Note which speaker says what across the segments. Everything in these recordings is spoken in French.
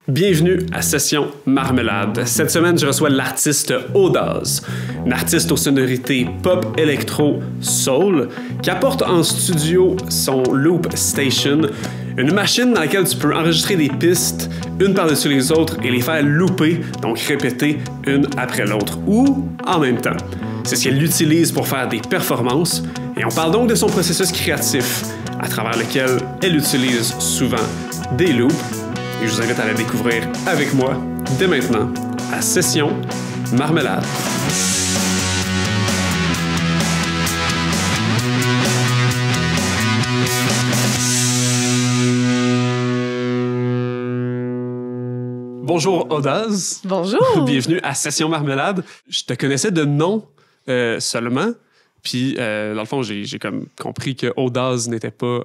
Speaker 1: Bienvenue à Session Marmelade. Cette semaine, je reçois l'artiste Audaz, une artiste aux sonorités pop, électro, soul, qui apporte en studio son Loop Station, une machine dans laquelle tu peux enregistrer des pistes une par-dessus les autres et les faire looper, donc répéter une après l'autre, ou en même temps. C'est ce qu'elle utilise pour faire des performances, et on parle donc de son processus créatif, à travers lequel elle utilise souvent des loops. Et je vous invite à la découvrir avec moi dès maintenant à Session Marmelade. Bonjour Audaz.
Speaker 2: Bonjour.
Speaker 1: Bienvenue à Session Marmelade. Je te connaissais de nom seulement. Puis, dans le fond, j'ai comme compris que Audaz n'était pas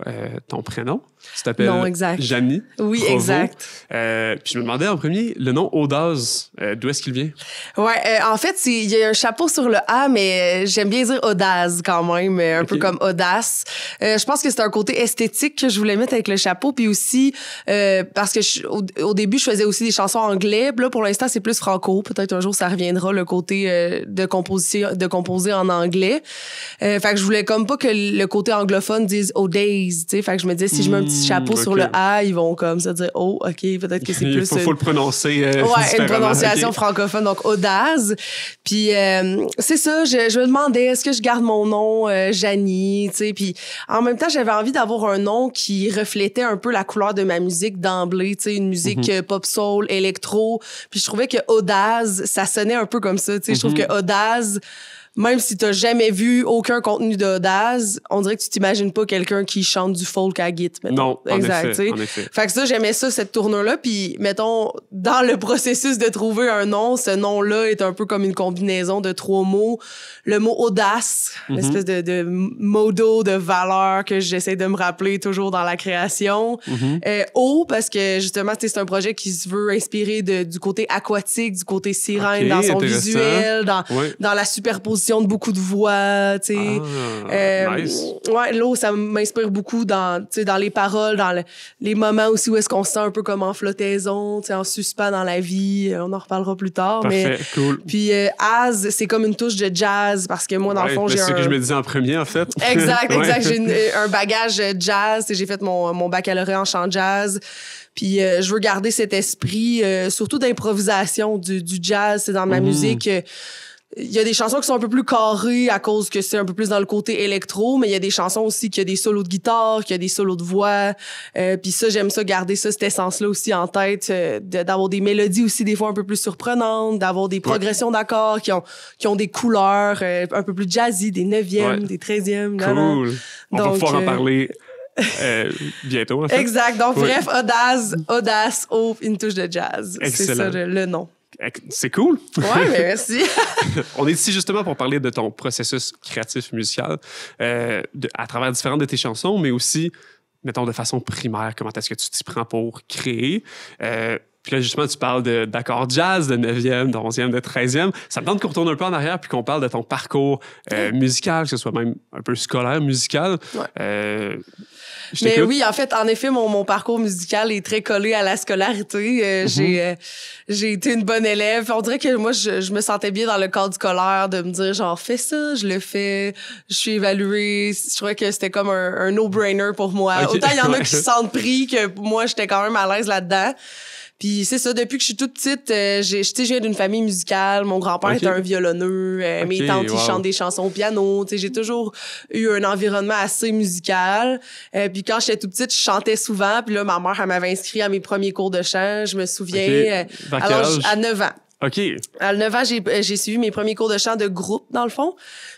Speaker 1: ton prénom. Tu t'appelles Janie.
Speaker 2: Oui,
Speaker 1: Provo.
Speaker 2: exact.
Speaker 1: Puis je me demandais en premier, le nom Audaz, d'où est-ce qu'il vient?
Speaker 2: Ouais, en fait, il y a un chapeau sur le A, mais j'aime bien dire Audaz quand même, un peu comme audace. Je pense que c'est un côté esthétique que je voulais mettre avec le chapeau, puis aussi parce que au début, je faisais aussi des chansons anglais. Là, pour l'instant, c'est plus franco. Peut-être un jour, ça reviendra, le côté de composer en anglais. Fait que je voulais comme pas que le côté anglophone dise Audaz, tu sais. Fait que je me disais, si je mets un petit chapeau sur le A, ils vont comme ça dire oh, OK, peut-être que c'est plus...
Speaker 1: Il faut le prononcer
Speaker 2: ouais, une prononciation francophone, donc Audaz. Puis c'est ça, je me demandais, est-ce que je garde mon nom, Janie, tu sais. Puis en même temps, j'avais envie d'avoir un nom qui reflétait un peu la couleur de ma musique d'emblée, tu sais, une musique pop soul, électro. Puis je trouvais que Audaz, ça sonnait un peu comme ça, tu sais. Je trouve que Audaz... Même si t'as jamais vu aucun contenu d'Audaz, on dirait que tu t'imagines pas quelqu'un qui chante du folk à Git.
Speaker 1: Non,
Speaker 2: exact,
Speaker 1: en effet.
Speaker 2: Fait que ça, j'aimais ça, cette tournure-là. Puis, mettons, dans le processus de trouver un nom, ce nom-là est un peu comme une combinaison de 3 mots. Le mot audace, une espèce de modo, de valeur que j'essaie de me rappeler toujours dans la création. Eau, parce que justement, c'est un projet qui se veut inspirer du côté aquatique, du côté sirène, dans son visuel, dans la superposition de beaucoup de voix, tu sais.
Speaker 1: Nice.
Speaker 2: Ouais, l'eau, ça m'inspire beaucoup dans les paroles, dans les moments aussi où est-ce qu'on se sent un peu comme en flottaison, tu sais, en suspens dans la vie. On en reparlera plus tard.
Speaker 1: Parfait, cool.
Speaker 2: Puis Az, c'est comme une touche de jazz parce que moi, dans le fond, j'ai
Speaker 1: c'est ce que je me disais en premier, en fait.
Speaker 2: Exact. J'ai un bagage jazz. J'ai fait mon baccalauréat en chant jazz. Puis je veux garder cet esprit, surtout d'improvisation du jazz. C'est dans ma musique. Il y a des chansons qui sont un peu plus carrées à cause que c'est un peu plus dans le côté électro, mais il y a des chansons aussi qui a des solos de guitare, qui a des solos de voix. Puis ça, j'aime ça, garder ça, cette essence-là aussi en tête, d'avoir des mélodies aussi des fois un peu plus surprenantes, d'avoir des progressions d'accords qui ont des couleurs un peu plus jazzy, des 9e, des 13e.
Speaker 1: Cool. On va pouvoir en parler bientôt, en fait.
Speaker 2: Exact. Donc, bref, Audace, une touche de jazz.
Speaker 1: Excellent.
Speaker 2: C'est ça le nom.
Speaker 1: C'est cool.
Speaker 2: Ouais, mais merci.
Speaker 1: On est ici justement pour parler de ton processus créatif musical à travers différentes de tes chansons, mais aussi, mettons, de façon primaire, comment est-ce que tu t'y prends pour créer. Puis là, justement, tu parles d'accords jazz, de 9e, de 11e, de 13e. Ça me tente qu'on retourne un peu en arrière puis qu'on parle de ton parcours musical, que ce soit même un peu scolaire, musical.
Speaker 2: Ouais. Mais oui, en fait, en effet, mon parcours musical est très collé à la scolarité. J'ai été une bonne élève. On dirait que moi, je me sentais bien dans le cadre scolaire de me dire, genre, fais ça, je le fais, je suis évaluée. Je trouvais que c'était comme un no-brainer pour moi. Okay. Autant il y en a qui se sentent pris que moi, j'étais quand même à l'aise là-dedans. Puis c'est ça, depuis que je suis toute petite, je viens d'une famille musicale. Mon grand-père était un violonneux. Mes tantes, ils chantent des chansons au piano. J'ai toujours eu un environnement assez musical. Puis quand j'étais toute petite, je chantais souvent. Puis là, ma mère, elle m'avait inscrit à mes premiers cours de chant. Je me souviens. À 9 ans.
Speaker 1: OK.
Speaker 2: À 9 ans, j'ai suivi mes premiers cours de chant de groupe, dans le fond.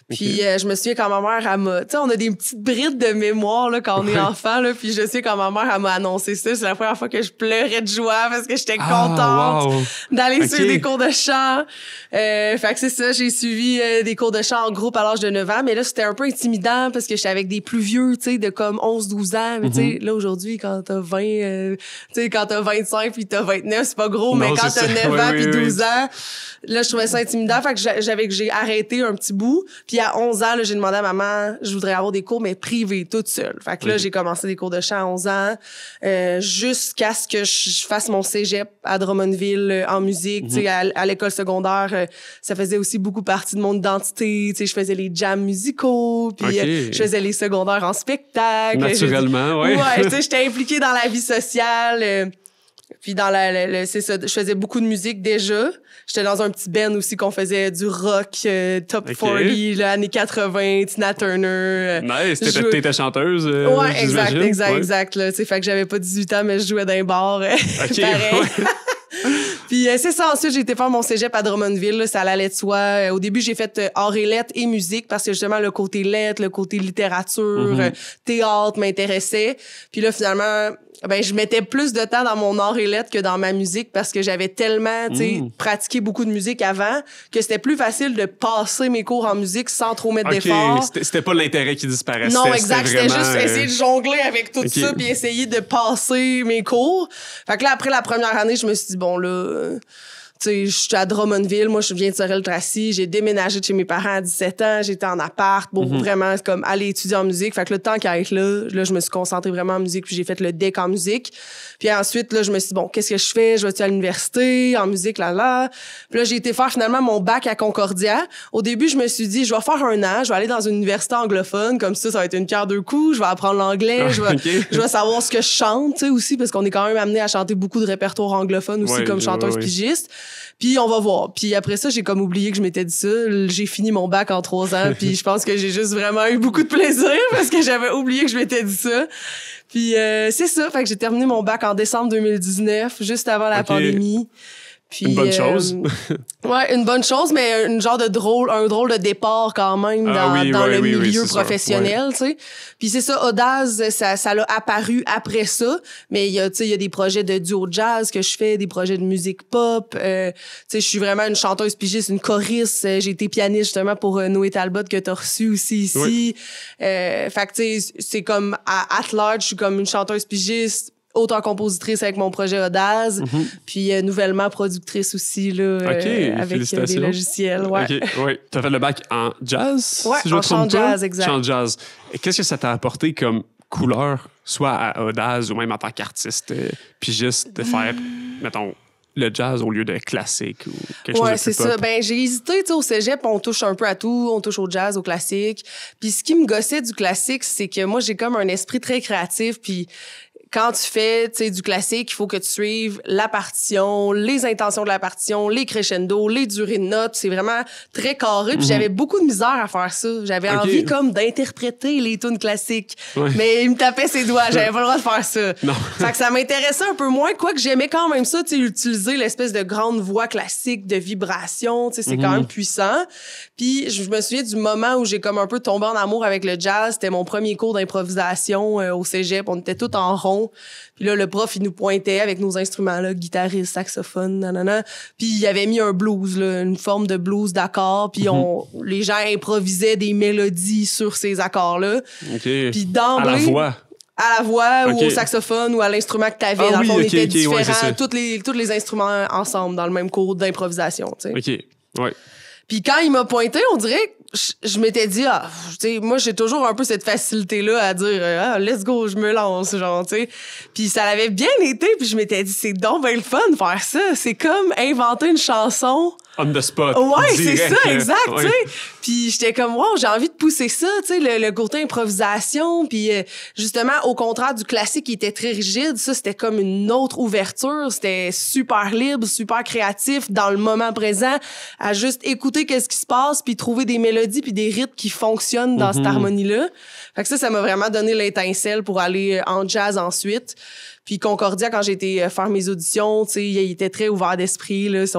Speaker 2: Puis je me souviens quand ma mère, elle m'a... Tu sais, on a des petites brides de mémoire là, quand on est enfant. Là, puis je sais quand ma mère, elle m'a annoncé ça. C'est la première fois que je pleurais de joie parce que j'étais contente d'aller suivre des cours de chant. Fait que c'est ça, j'ai suivi des cours de chant en groupe à l'âge de 9 ans. Mais là, c'était un peu intimidant parce que j'étais avec des plus vieux, tu sais, de comme 11-12 ans. Mais tu sais, là, aujourd'hui, quand t'as 20... tu sais, quand t'as 25 puis t'as 29, c'est pas gros. Non, mais quand t'as 9 ans puis 12 ans, ans, là, je trouvais ça intimidant. Fait que j'ai arrêté un petit bout. Puis à 11 ans, là, j'ai demandé à maman, je voudrais avoir des cours, mais privés, toute seule. Fait que là, j'ai commencé des cours de chant à 11 ans, jusqu'à ce que je fasse mon cégep à Drummondville en musique. Tu sais, à l'école secondaire, ça faisait aussi beaucoup partie de mon identité. Tu sais, je faisais les jams musicaux, puis je faisais les secondaires en spectacle.
Speaker 1: Naturellement, oui.
Speaker 2: Ouais, tu sais, j'étais impliquée dans la vie sociale. Puis dans c'est ça, je faisais beaucoup de musique déjà. J'étais dans un petit band aussi qu'on faisait du rock, top 40, là, années 80, Tina Turner.
Speaker 1: Nice, t'étais chanteuse.
Speaker 2: Ouais, exact. Là, tu sais, fait que j'avais pas 18 ans, mais je jouais dans un bar. Pareil. Puis c'est ça, ensuite j'ai été faire mon cégep à Drummondville, là, ça allait de soi. Au début, j'ai fait arts et lettres et musique parce que justement le côté lettres, le côté littérature, théâtre m'intéressait. Puis là finalement, ben je mettais plus de temps dans mon arts et lettres que dans ma musique parce que j'avais tellement, tu sais, pratiqué beaucoup de musique avant que c'était plus facile de passer mes cours en musique sans trop mettre d'efforts.
Speaker 1: C'était pas l'intérêt qui disparaissait.
Speaker 2: Non, exact, c'était
Speaker 1: vraiment...
Speaker 2: juste essayer de jongler avec tout ça puis essayer de passer mes cours. Fait que là après la première année, je me suis dit bon là, tu sais, je suis à Drummondville, moi je viens de Sorel-Tracy, j'ai déménagé de chez mes parents à 17 ans, j'étais en appart pour vraiment comme aller étudier en musique. Fait que le temps qu'à être là, je me suis concentrée vraiment en musique puis j'ai fait le DEC en musique. Puis ensuite là, je me suis dit bon, qu'est-ce que je fais? Je vais-tu à l'université en musique là? Puis là, j'ai été faire finalement mon bac à Concordia. Au début, je me suis dit je vais faire un an, je vais aller dans une université anglophone comme ça va être une pierre deux coups, je vais apprendre l'anglais, je vais savoir ce que je chante, tu sais aussi parce qu'on est quand même amené à chanter beaucoup de répertoire anglophone aussi comme chanteuse pigiste. Puis on va voir. Puis après ça, j'ai comme oublié que je m'étais dit ça. J'ai fini mon bac en 3 ans. Puis je pense que j'ai juste vraiment eu beaucoup de plaisir parce que j'avais oublié que je m'étais dit ça. Puis c'est ça. Fait que j'ai terminé mon bac en décembre 2019, juste avant la pandémie. Puis,
Speaker 1: une bonne chose.
Speaker 2: Ouais, une bonne chose, mais un drôle de départ quand même dans le milieu professionnel, tu sais. Puis c'est ça, Audaz, ça l'a apparu après ça, mais il y a des projets de duo jazz que je fais, des projets de musique pop. Tu sais, je suis vraiment une chanteuse pigiste, une choriste. J'ai été pianiste justement pour Noé Talbot que t'as reçu aussi ici. Oui. Fait que tu sais, c'est comme at large, je suis comme une chanteuse pigiste, auteur-compositrice avec mon projet Audaz, puis nouvellement productrice aussi là, avec des logiciels. Ouais.
Speaker 1: Oui. Tu as fait le bac en jazz?
Speaker 2: Ouais,
Speaker 1: si
Speaker 2: en chant jazz, exact.
Speaker 1: Chant jazz. Et qu'est-ce que ça t'a apporté comme couleur, soit à Audaz ou même en tant qu'artiste pigiste, de faire, mettons, le jazz au lieu de classique ou quelque chose de plus
Speaker 2: c'est
Speaker 1: pop?
Speaker 2: ça. Ben, j'ai hésité, tu sais, au cégep, on touche un peu à tout. On touche au jazz, au classique. Puis ce qui me gossait du classique, c'est que moi, j'ai comme un esprit très créatif, puis quand tu fais, tu sais, du classique, il faut que tu suives la partition, les intentions de la partition, les crescendo, les durées de notes. C'est vraiment très carré. Puis j'avais beaucoup de misère à faire ça. J'avais envie comme d'interpréter les tunes classiques. Mais il me tapait ses doigts. J'avais pas le droit de faire ça.
Speaker 1: Non.
Speaker 2: Fait que ça m'intéressait un peu moins. Quoique j'aimais quand même ça, tu sais, utiliser l'espèce de grande voix classique de vibration. Tu sais, c'est quand même puissant. Puis je me souviens du moment où j'ai comme un peu tombé en amour avec le jazz. C'était mon premier cours d'improvisation au cégep. On était tous en rond. Puis là, le prof, il nous pointait avec nos instruments, là, guitariste, saxophone, nanana. Puis il avait mis un blues, là, une forme de blues d'accords. Puis les gens improvisaient des mélodies sur ces accords-là. Puis d'emblée... À la voix ou au saxophone ou à l'instrument que t'avais. Dans le fond, on était différents. Tous les instruments ensemble dans le même cours d'improvisation, tu sais. Puis quand il m'a pointé, on dirait... Je m'étais dit, tu sais, moi, j'ai toujours un peu cette facilité-là à dire, let's go, je me lance, genre, tu sais. Puis ça l'avait bien été, puis je m'étais dit, c'est donc bien le fun de faire ça. C'est comme inventer une chanson.
Speaker 1: On the spot.
Speaker 2: Ouais, c'est ça, exact, tu sais. Puis j'étais comme, wow, j'ai envie de pousser ça, tu sais, le côté improvisation. Puis justement, au contraire du classique qui était très rigide, ça, c'était comme une autre ouverture. C'était super libre, super créatif, dans le moment présent, à juste écouter qu'est-ce qui se passe, puis trouver des mélodies puis des rythmes qui fonctionnent dans cette harmonie-là. Fait que ça m'a vraiment donné l'étincelle pour aller en jazz ensuite. Puis Concordia, quand j'ai été faire mes auditions, tu sais, il était très ouvert d'esprit, là. Tu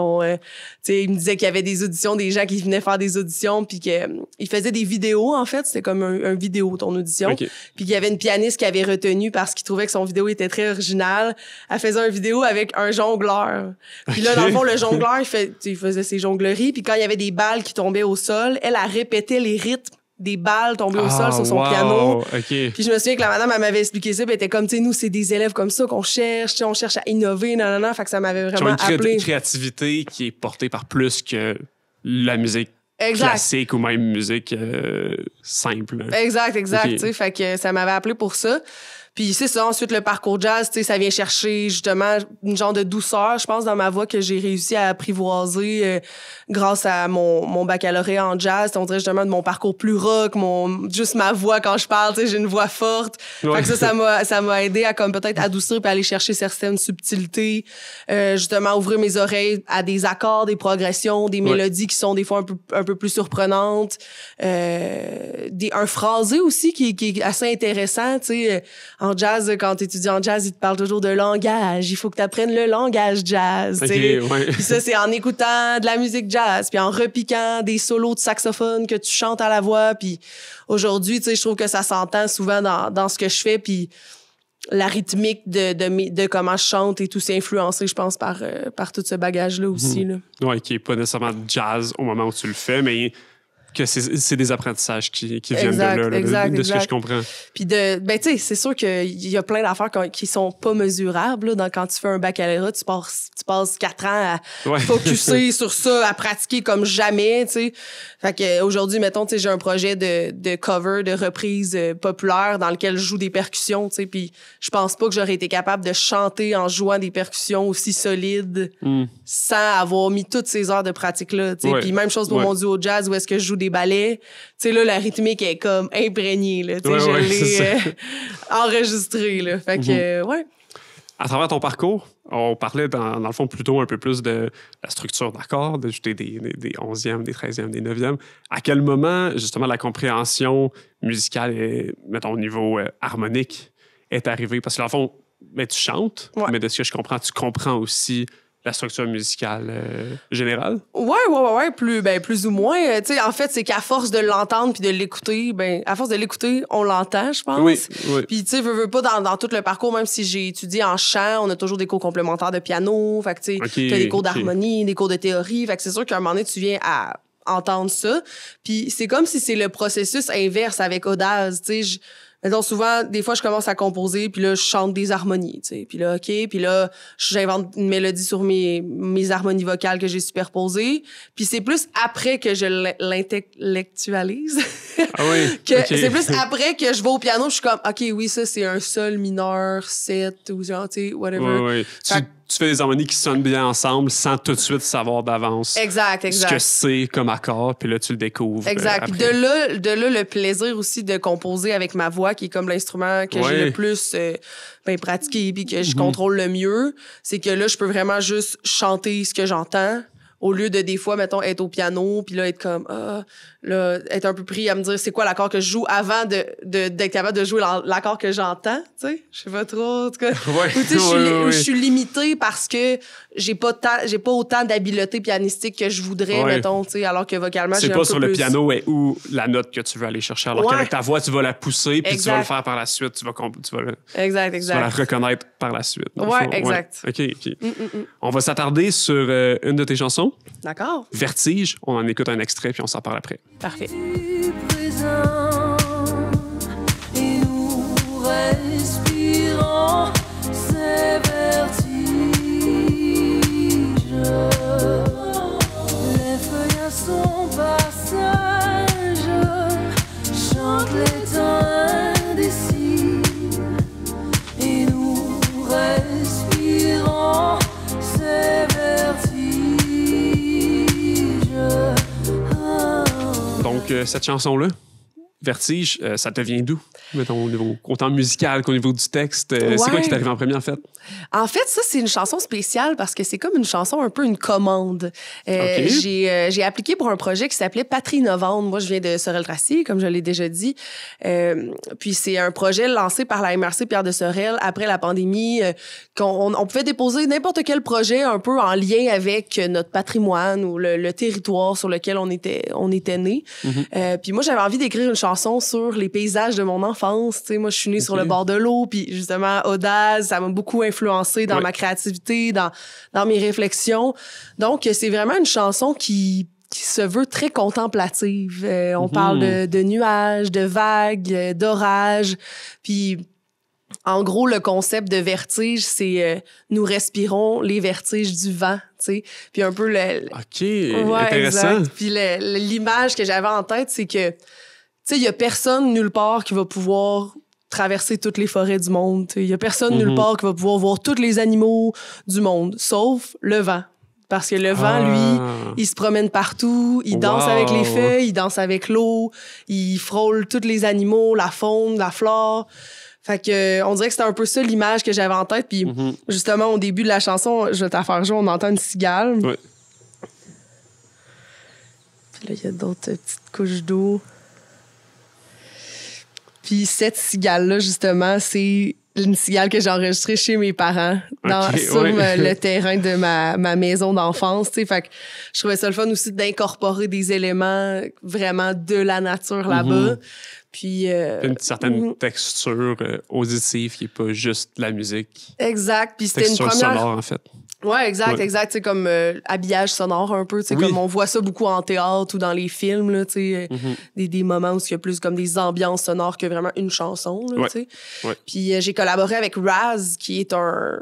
Speaker 2: sais, il me disait qu'il y avait des auditions, des gens qui venaient faire des auditions, puis qu'il faisait des vidéos, en fait. C'était comme un vidéo, ton audition. Puis qu'il y avait une pianiste qui avait retenu parce qu'il trouvait que son vidéo était très original. Elle faisait une vidéo avec un jongleur. Puis là, dans le fond, le jongleur, il faisait ses jongleries. Puis quand il y avait des balles qui tombaient au sol, elle répétait les rythmes des balles tombées au sol sur son piano.
Speaker 1: Okay.
Speaker 2: Puis je me souviens que la madame, elle m'avait expliqué ça, puis elle était comme, tu sais, nous, c'est des élèves comme ça qu'on cherche, on cherche à innover, nanana. Fait que ça m'avait vraiment appelé.
Speaker 1: Une créativité qui est portée par plus que la musique classique ou même musique simple.
Speaker 2: Exact. Okay. Tu sais, fait que ça m'avait appelé pour ça. Puis c'est ça, ensuite le parcours jazz, tu sais, ça vient chercher justement une genre de douceur, je pense, dans ma voix que j'ai réussi à apprivoiser grâce à mon baccalauréat en jazz. On dirait justement de mon parcours plus rock, juste ma voix quand je parle, tu sais, j'ai une voix forte. Fait que ça m'a aidé à comme peut-être adoucir puis aller chercher certaines subtilités, justement ouvrir mes oreilles à des accords, des progressions, des mélodies qui sont des fois un peu plus surprenantes, un phrasé aussi qui est assez intéressant, tu sais. En jazz, quand tu étudies en jazz, ils te parlent toujours de langage. Il faut que tu apprennes le langage jazz.
Speaker 1: Okay,
Speaker 2: Puis ça, c'est en écoutant de la musique jazz, puis en repiquant des solos de saxophone que tu chantes à la voix. Puis aujourd'hui, tu sais, je trouve que ça s'entend souvent dans ce que je fais. Puis la rythmique de comment je chante et tout, c'est influencé, je pense, par tout ce bagage-là aussi. Là.
Speaker 1: Oui, qui n'est pas nécessairement jazz au moment où tu le fais, mais que c'est des apprentissages qui viennent de là, de ce que je comprends.
Speaker 2: Puis tu sais, c'est sûr qu'il y a plein d'affaires qui sont pas mesurables. Là, quand tu fais un baccalauréat, tu passes 4 ans à focusser sur ça, à pratiquer comme jamais, tu sais. Fait que aujourd'hui, mettons, tu sais, j'ai un projet de cover, de reprise populaire dans lequel je joue des percussions, tu sais, puis je pense pas que j'aurais été capable de chanter en jouant des percussions aussi solides sans avoir mis toutes ces heures de pratique-là, tu sais. Puis même chose pour mon duo jazz où est-ce que je joue des ballets. Tu sais, là, la rythmique est comme imprégnée, là. Tu sais, je l'ai enregistrée, là. Fait que,
Speaker 1: À travers ton parcours, on parlait dans le fond plutôt un peu plus de la structure d'accords, d'ajouter des 11e, des 13e, des 9e. À quel moment, justement, la compréhension musicale, mettons, au niveau harmonique, est arrivée? Parce que, dans le fond, tu chantes, mais de ce que je comprends, tu comprends aussi la structure musicale générale?
Speaker 2: Ouais, plus ou moins. Tu sais, en fait, c'est qu'à force de l'entendre puis de l'écouter, à force de l'écouter, on l'entend, je pense.
Speaker 1: Oui.
Speaker 2: Puis, tu sais, veux pas dans tout le parcours, même si j'ai étudié en chant, on a toujours des cours complémentaires de piano. Fait que, tu sais, t'as des cours d'harmonie, des cours de théorie. Fait que c'est sûr qu'à un moment donné, tu viens à entendre ça. Puis c'est comme si c'est le processus inverse avec Audace, tu sais. Mettons, souvent, des fois, je commence à composer, puis là, je chante des harmonies, tu sais. Puis là, OK, puis là, j'invente une mélodie sur mes harmonies vocales que j'ai superposées. Puis c'est plus après que je l'intellectualise.
Speaker 1: Ah oui?
Speaker 2: C'est plus après que je vais au piano, je suis comme, OK, oui, ça, c'est un sol mineur, 7, ou genre, tu sais, whatever.
Speaker 1: Oui. Tu fais des harmonies qui sonnent bien ensemble sans tout de suite savoir d'avance ce que c'est comme accord, puis là, tu le découvres.
Speaker 2: Exact. Puis de là, le plaisir aussi de composer avec ma voix, qui est comme l'instrument que j'ai le plus pratiqué puis que je contrôle le mieux, c'est que là, je peux vraiment juste chanter ce que j'entends au lieu de des fois, mettons, être au piano puis là, être comme, là, être un peu pris à me dire c'est quoi l'accord que je joue avant d'être capable de jouer l'accord que j'entends, tu sais. Je sais pas trop, en tout cas. Ou tu sais, je suis limitée parce que j'ai pas autant d'habileté pianistique que je voudrais, mettons, tu sais, alors que vocalement, j'ai un peu plus.
Speaker 1: C'est pas sur le piano où la note que tu veux aller chercher, alors qu'avec ta voix, tu vas la pousser puis tu vas le faire par la suite, tu vas la reconnaître par la suite.
Speaker 2: Exact.
Speaker 1: OK. On va s'attarder sur une de tes chansons.
Speaker 2: D'accord.
Speaker 1: Vertige. On en écoute un extrait puis on s'en parle après.
Speaker 2: Parfait.
Speaker 3: Présent et nous respirons ces vertiges. Les feuilles à son passage chantent les temps indécis et nous respirons ces vertiges.
Speaker 1: Donc, cette chanson-là, Vertige, ça te vient d'où? Mettons, au niveau autant musical qu'au niveau du texte. C'est quoi qui t'arrive en premier, en fait?
Speaker 2: En fait, ça, c'est une chanson spéciale parce que c'est comme une chanson, un peu une commande. J'ai appliqué pour un projet qui s'appelait Patrie Novembre. Moi, je viens de Sorel-Tracy, comme je l'ai déjà dit. Puis c'est un projet lancé par la MRC Pierre de Sorel après la pandémie. On pouvait déposer n'importe quel projet un peu en lien avec notre patrimoine ou le territoire sur lequel on était né. Puis moi, j'avais envie d'écrire une chanson sur les paysages de mon enfance. Tu sais, moi, je suis née sur le bord de l'eau, puis justement, Audace, ça m'a beaucoup influencé dans ma créativité, dans mes réflexions. Donc, c'est vraiment une chanson qui qui se veut très contemplative. On parle de nuages, de vagues, d'orages. Puis, en gros, le concept de vertige, c'est nous respirons les vertiges du vent, tu sais. Puis un peu
Speaker 1: OK, intéressant.
Speaker 2: Exact. Puis l'image que j'avais en tête, c'est que, tu sais, il y a personne nulle part qui va pouvoir traverser toutes les forêts du monde. Il y a personne nulle part qui va pouvoir voir tous les animaux du monde, sauf le vent. Parce que le vent, lui, il se promène partout, il danse avec les feuilles, il danse avec l'eau, il frôle tous les animaux, la faune, la flore. Fait que on dirait que c'était un peu ça l'image que j'avais en tête. Puis justement, au début de la chanson, je vais te la faire jouer, on entend une cigale.
Speaker 1: Ouais.
Speaker 2: Puis là, il y a d'autres petites couches d'eau. Puis cette cigale-là, justement, c'est une cigale que j'ai enregistrée chez mes parents sur le terrain de ma maison d'enfance. T'sais. Fait que je trouvais ça le fun aussi d'incorporer des éléments vraiment de la nature là-bas. Puis,
Speaker 1: une certaine texture auditive qui n'est pas juste la musique.
Speaker 2: Exact. Puis c'était une première...
Speaker 1: sonore, en fait.
Speaker 2: Ouais, exact. C'est comme habillage sonore un peu. Comme on voit ça beaucoup en théâtre ou dans les films, là, des moments où il y a plus comme des ambiances sonores que vraiment une chanson. Là, Puis j'ai collaboré avec Raz, qui est un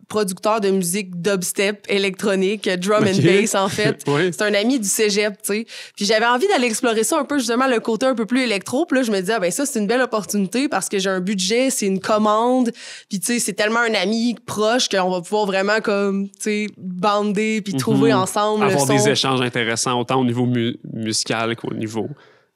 Speaker 2: producteur de musique dubstep électronique, drum and bass, en fait. C'est un ami du cégep, tu sais. Puis j'avais envie d'aller explorer ça un peu, justement, le côté un peu plus électro. Puis là, je me disais, ça, c'est une belle opportunité parce que j'ai un budget, c'est une commande. Puis, tu sais, c'est tellement un ami proche qu'on va pouvoir vraiment, comme, tu sais, bander puis trouver ensemble
Speaker 1: avoir
Speaker 2: le son.
Speaker 1: des échanges intéressants, autant au niveau musical qu'au niveau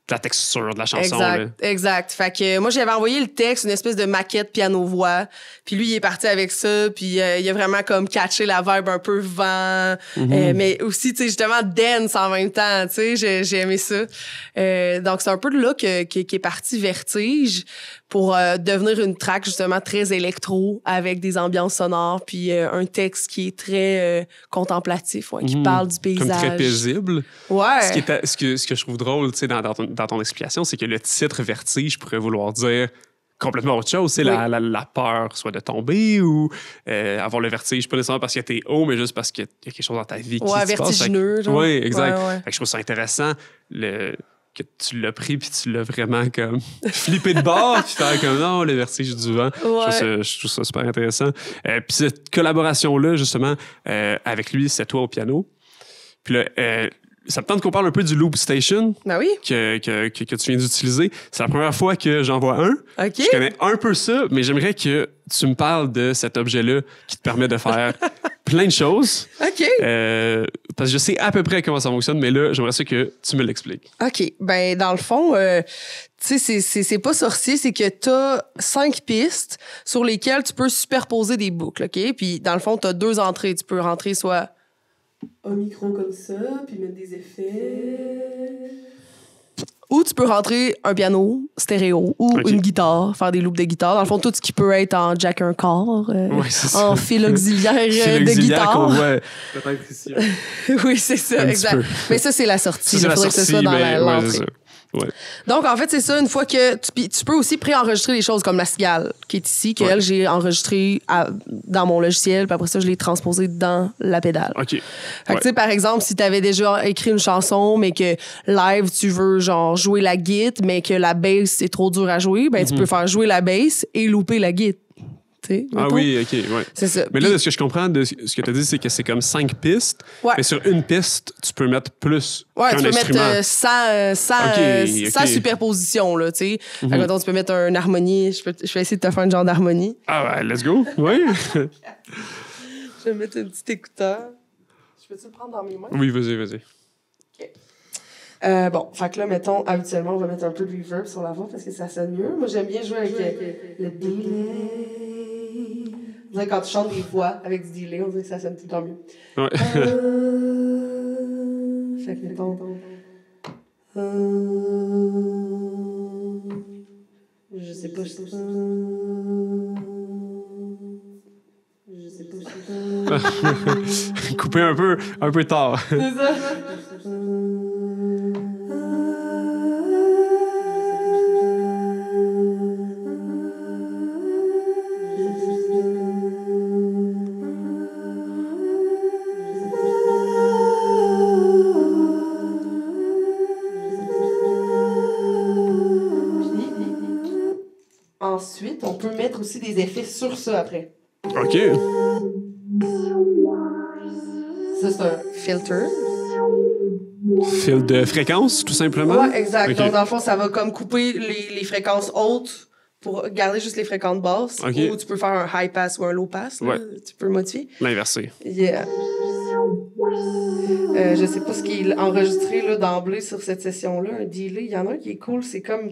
Speaker 1: de la texture de la chanson.
Speaker 2: Exact. Fait que moi, j'avais envoyé le texte, une espèce de maquette piano-voix. Puis lui, il est parti avec ça. Puis il a vraiment comme catché la vibe un peu vent. Mais aussi, tu sais, justement, dance en même temps. Tu sais, j'ai aimé ça. Donc, c'est un peu de là qu'est parti Vertige pour devenir une track, justement, très électro avec des ambiances sonores. Puis un texte qui est très contemplatif, qui parle du paysage.
Speaker 1: Comme très paisible.
Speaker 2: Ouais.
Speaker 1: Ce que je trouve drôle, tu sais, dans ton explication, c'est que le titre Vertige pourrait vouloir dire complètement autre chose. C'est la peur, soit de tomber ou avoir le vertige, pas nécessairement parce que t'es haut, mais juste parce qu'il y a quelque chose dans ta vie qui se passe.
Speaker 2: Vertigineux.
Speaker 1: Oui, exact. Fait que je trouve ça intéressant que tu l'as pris puis tu l'as vraiment comme flippé de bord puis faire comme non, le vertige du vent. Je trouve ça super intéressant. Puis cette collaboration-là, justement, avec lui, c'est toi au piano. Puis là, ça me tente qu'on parle un peu du Loop Station que tu viens d'utiliser. C'est la première fois que j'en vois un.
Speaker 2: Okay.
Speaker 1: Je connais un peu ça, mais j'aimerais que tu me parles de cet objet-là qui te permet de faire plein de choses.
Speaker 2: OK.
Speaker 1: Parce que je sais à peu près comment ça fonctionne, mais là, j'aimerais ça que tu me l'expliques.
Speaker 2: OK. Ben, dans le fond, tu sais, c'est pas sorcier, c'est que t'as 5 pistes sur lesquelles tu peux superposer des boucles, OK? Puis, dans le fond, t'as 2 entrées. Tu peux rentrer soit un micro comme ça, puis mettre des effets. Ou tu peux rentrer un piano stéréo ou une guitare, faire des loops de guitare. Dans le fond, tout ce qui peut être en jack un corps, en fil auxiliaire de guitare.
Speaker 1: Peut-être ici.
Speaker 2: Oui, c'est ça, exact. Mais ça, c'est la sortie. Il faudrait que ce soit dans l'entrée.
Speaker 1: Ouais.
Speaker 2: Donc, en fait, c'est ça, une fois que tu peux aussi préenregistrer des choses comme la cigale qui est ici, qu'elle, j'ai enregistré dans mon logiciel, puis après ça, je l'ai transposé dans la pédale.
Speaker 1: OK.
Speaker 2: Fait que, tu sais, par exemple, si t'avais déjà écrit une chanson, mais que live, tu veux, genre, jouer la guitare, mais que la bass, c'est trop dur à jouer, ben, tu peux faire jouer la bass et louper la guitare.
Speaker 1: Oui, OK, ouais.
Speaker 2: C'est ça.
Speaker 1: Mais là, ce que je comprends de ce que tu as dit, c'est que c'est comme 5 pistes. Ouais. Mais sur une piste, tu peux mettre plus qu'un
Speaker 2: tu peux
Speaker 1: instrument.
Speaker 2: mettre 100 superpositions, là, tu sais. Fait que, mettons, tu peux mettre une harmonie. Je vais essayer de te faire un genre d'harmonie.
Speaker 1: Ah ouais, let's go. Oui.
Speaker 2: Je vais mettre un petit écouteur. Je peux-tu le prendre dans mes mains?
Speaker 1: Oui, vas-y.
Speaker 2: OK. Bon, fait que là, mettons, habituellement, on va mettre un peu de reverb sur la voix parce que ça sonne mieux. Moi, j'aime bien jouer avec le delay. On dirait quand tu chantes des voix avec du delay, on dirait que ça sonne tout le temps mieux.
Speaker 1: Ouais.
Speaker 2: Fait que mettons... je sais pas...
Speaker 1: Couper un peu tard.
Speaker 2: C'est ça. peut mettre aussi des effets sur ça après.
Speaker 1: OK.
Speaker 2: Ça, c'est un filter.
Speaker 1: Fil de fréquence, tout simplement?
Speaker 2: Ouais, exact.
Speaker 1: OK.
Speaker 2: Donc, dans le fond, ça va comme couper les fréquences hautes pour garder juste les fréquences basses.
Speaker 1: OK.
Speaker 2: Ou tu peux faire un high pass ou un low pass. Là.
Speaker 1: Ouais.
Speaker 2: Tu peux modifier.
Speaker 1: L'inversé.
Speaker 2: Yeah. Je sais pas ce qui est enregistré là, d'emblée sur cette session-là, un delay. Il y en a un qui est cool, c'est comme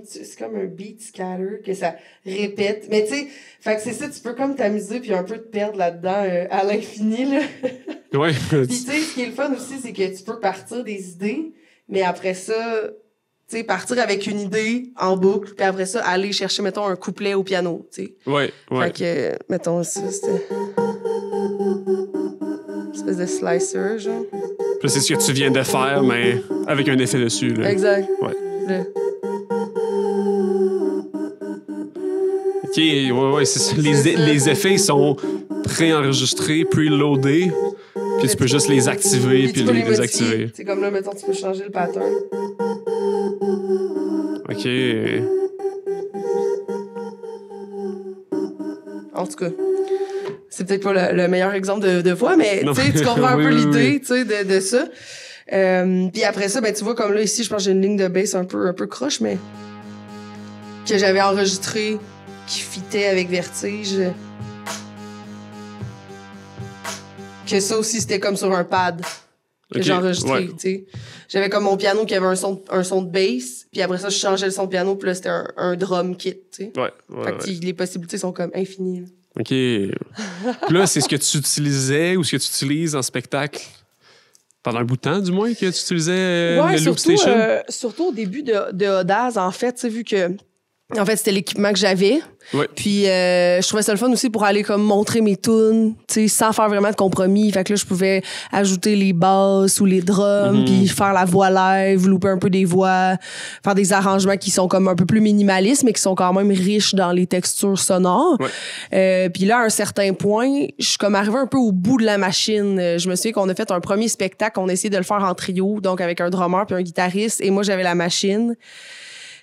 Speaker 2: un beat scatter que ça répète. Mais tu sais, fait que c'est ça, tu peux comme t'amuser puis un peu te perdre là-dedans à l'infini. Là.
Speaker 1: Ouais.
Speaker 2: Puis tu sais, ce qui est le fun aussi, c'est que tu peux partir des idées, mais après ça, tu sais, partir avec une idée en boucle, puis après ça, aller chercher, mettons, un couplet au piano, tu sais.
Speaker 1: Ouais.
Speaker 2: Fait que, mettons, ça, c'était... une espèce de slicer, genre.
Speaker 1: Puis c'est ce que tu viens de faire, mais avec un effet dessus. Là.
Speaker 2: Exact.
Speaker 1: Ouais.
Speaker 2: Là.
Speaker 1: OK, ouais, c'est ça. Les effets sont préenregistrés, preloadés, puis tu peux juste les activer puis
Speaker 2: tu peux
Speaker 1: les
Speaker 2: modifier.
Speaker 1: désactiver.
Speaker 2: C'est comme là, mettons, tu peux changer le pattern.
Speaker 1: OK.
Speaker 2: En tout cas, c'est peut-être pas le meilleur exemple de voix, mais
Speaker 1: Non.
Speaker 2: tu sais, tu comprends un
Speaker 1: Oui,
Speaker 2: peu
Speaker 1: oui,
Speaker 2: l'idée,
Speaker 1: oui.
Speaker 2: tu sais, de ça. Puis après ça, ben tu vois, comme là, ici, je pense que j'ai une ligne de bass un peu croche, mais que j'avais enregistré, qui fitait avec Vertige. Que ça aussi, c'était comme sur un pad que
Speaker 1: Ok,
Speaker 2: j'ai enregistré,
Speaker 1: ouais.
Speaker 2: tu sais. J'avais comme mon piano qui avait un son de bass, puis après ça, je changeais le son de piano, puis là, c'était un drum kit, tu sais.
Speaker 1: Ouais,
Speaker 2: Fait que les possibilités sont comme infinies. Là.
Speaker 1: OK. Puis là, c'est ce que tu utilisais ou ce que tu utilises en spectacle pendant un bout de temps, du moins, que tu utilisais le Loop Station?
Speaker 2: Surtout au début de Audaz, en fait, tu sais, vu que... En fait, c'était l'équipement que j'avais.
Speaker 1: Ouais.
Speaker 2: Puis je trouvais ça le fun aussi pour aller comme montrer mes tunes, tu sais, sans faire vraiment de compromis. Fait que là, je pouvais ajouter les basses ou les drums, puis faire la voix live, louper un peu des voix, faire des arrangements qui sont comme un peu plus minimalistes, mais qui sont quand même riches dans les textures sonores.
Speaker 1: Ouais.
Speaker 2: Puis là, à un certain point, je suis comme arrivée un peu au bout de la machine. Je me souviens qu'on a fait un premier spectacle, on a essayé de le faire en trio, donc avec un drummer puis un guitariste, et moi, j'avais la machine.